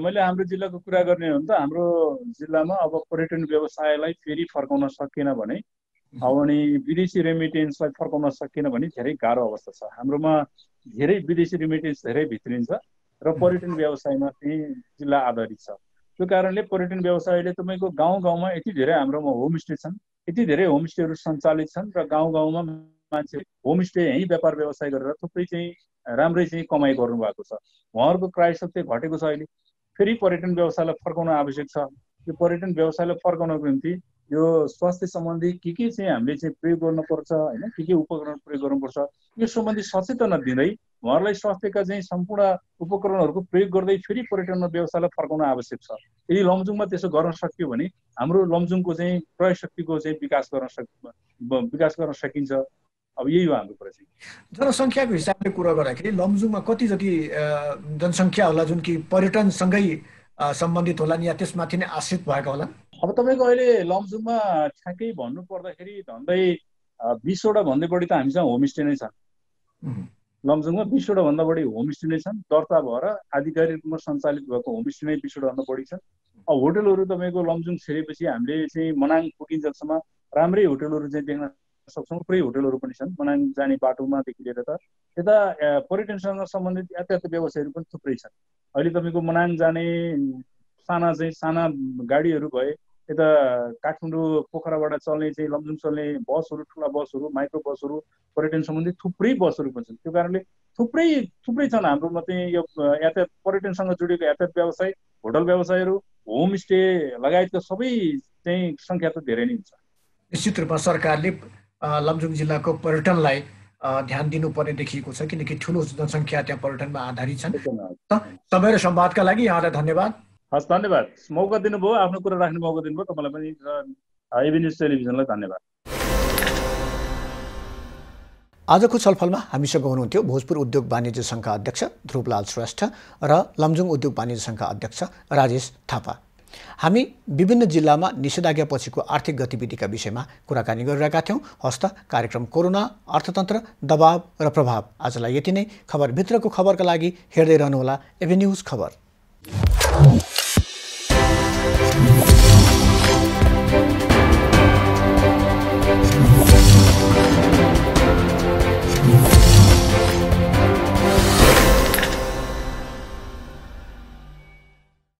C: मैले हाम्रो जिल्लाको कुरा गर्ने हो भने त हाम्रो जिल्लामा अब पर्यटन व्यवसायलाई फेरि फर्काउन सकिएन भने अनि विदेशी रेमिटेन्सलाई फर्काउन सकिएन भने धेरै गाह्रो अवस्था छ। हाम्रोमा धेरै विदेशी रेमिटेन्स धेरै भित्रिन्छ र पर्यटन व्यवसायमा चाहिँ जिल्ला आधारित छ। त्यो कारणले पर्यटन व्यवसायले तपाईँको गाउँ गाउँमा यति धेरै हाम्रोमा होमस्टे छन्, यति धेरै होमस्टेहरू सञ्चालित छन् र गाउँ गाउँमा मान्छे होमस्टे यहीँ व्यापार व्यवसाय गरेर थुप्रै चाहिँ राम्रै चाहिँ कमाइ गर्नु भएको छ। उहाँहरूको क्रयशक्ति घटेको छ। अहिले फेरि पर्यटन व्यवसायलाई फर्काउन आवश्यक छ। यो पर्यटन व्यवसायलाई फर्काउनको निम्ति यो स्वास्थ्य सम्बन्धी के चाहिँ हामीले चाहिँ प्रयोग गर्नुपर्छ होइन, के उपकरण प्रयोग गर्नुपर्छ यो सम्बन्धी सचेतना दिँदै उहाँहरूलाई स्वास्थ्यका चाहिँ सम्पूर्ण उपकरणहरूको प्रयोग गर्दै फेरि पर्यटन व्यवसायलाई फर्काउन आवश्यक छ। यदि लमजुङमा त्यसो गर्न सकियो भने हाम्रो लमजुङको चाहिँ क्रय शक्तिको चाहिँ विकास गर्न सकिन्छ। अब यही हो हाम्रो कुरा चाहिँ।
A: जनसङ्ख्याको हिसाबले कुरा गर्दाखेरि लमजुङमा कति जति जनसङ्ख्या होला जुन कि पर्यटनसँगै सम्बन्धित होला या त्यसमाथि नै आश्रित भएका होला?
C: अब तपाईँको अहिले लमजुङमा ठ्याक्कै भन्नु पर्दाखेरि झन्डै 20वटा भन्दै बढी त हामीसँग होमस्टे नै छ। लमजुङमा 20वटा भन्दा बढी होमस्टे नै छन्। दर्ता भएर आधिकारिक रूपमा सञ्चालित भएको होमस्टे नै 20वटा भन्दा बढी छन्। अब होटलहरू तपाईँको लमजुङ छिरेपछि हामीले चाहिँ मनाङ पुगिन्जेलसम्म राम्रै होटलहरू चाहिँ देख्न सक्छौँ। थुप्रै होटलहरू पनि छन् मनाङ जाने बाटोमादेखि लिएर त यता पर्यटनसँग सम्बन्धित यातायात व्यवसायहरू पनि थुप्रै छन्। अहिले तपाईँको मनाङ जाने साना गाडीहरू भए, यता काठमाडौँ पोखराबाट चल्ने चाहिँ लमजुङ चल्ने बसहरू, ठुला बसहरू, माइक्रो बसहरू, पर्यटन सम्बन्धी थुप्रै बसहरू पनि छन्। त्यो कारणले थुप्रै छन् हाम्रोमा चाहिँ यो यातायात पर्यटनसँग जोडिएको यातायात व्यवसाय, होटल व्यवसायहरू, होमस्टे लगायतका सबै चाहिँ सङ्ख्या त धेरै नै हुन्छ।
A: निश्चित रूपमा सरकारले लमजुङ जिल्लाको पर्यटनलाई ध्यान दिनुपर्ने देखिएको छ किनकि ठुलो जनसङ्ख्या त्यहाँ पर्यटनमा आधारित छन्। समय र संवादका लागि यहाँलाई धन्यवाद।
C: हस्, धन्यवाद। मौका दिनुभयो, आफ्नो कुरा राख्ने मौका दिनुभयो तपाईँलाई पनि र एबी न्युज टेलिभिजनलाई धन्यवाद।
A: आजको छलफलमा हामीसँग हुनुहुन्थ्यो भोजपुर उद्योग वाणिज्य सङ्घका अध्यक्ष ध्रुवलाल श्रेष्ठ र लमजुङ उद्योग वाणिज्य सङ्घका अध्यक्ष राजेश थापा। हामी विभिन्न जिल्लामा निषेधाज्ञा पछिको आर्थिक गतिविधिका विषयमा कुराकानी गरिरहेका थियौँ। हस्त कार्यक्रम कोरोना, अर्थतन्त्र, दबाव र प्रभाव आजलाई यति नै। खबरभित्रको खबरका लागि हेर्दै रहनुहोला एभेन्यूज खबर।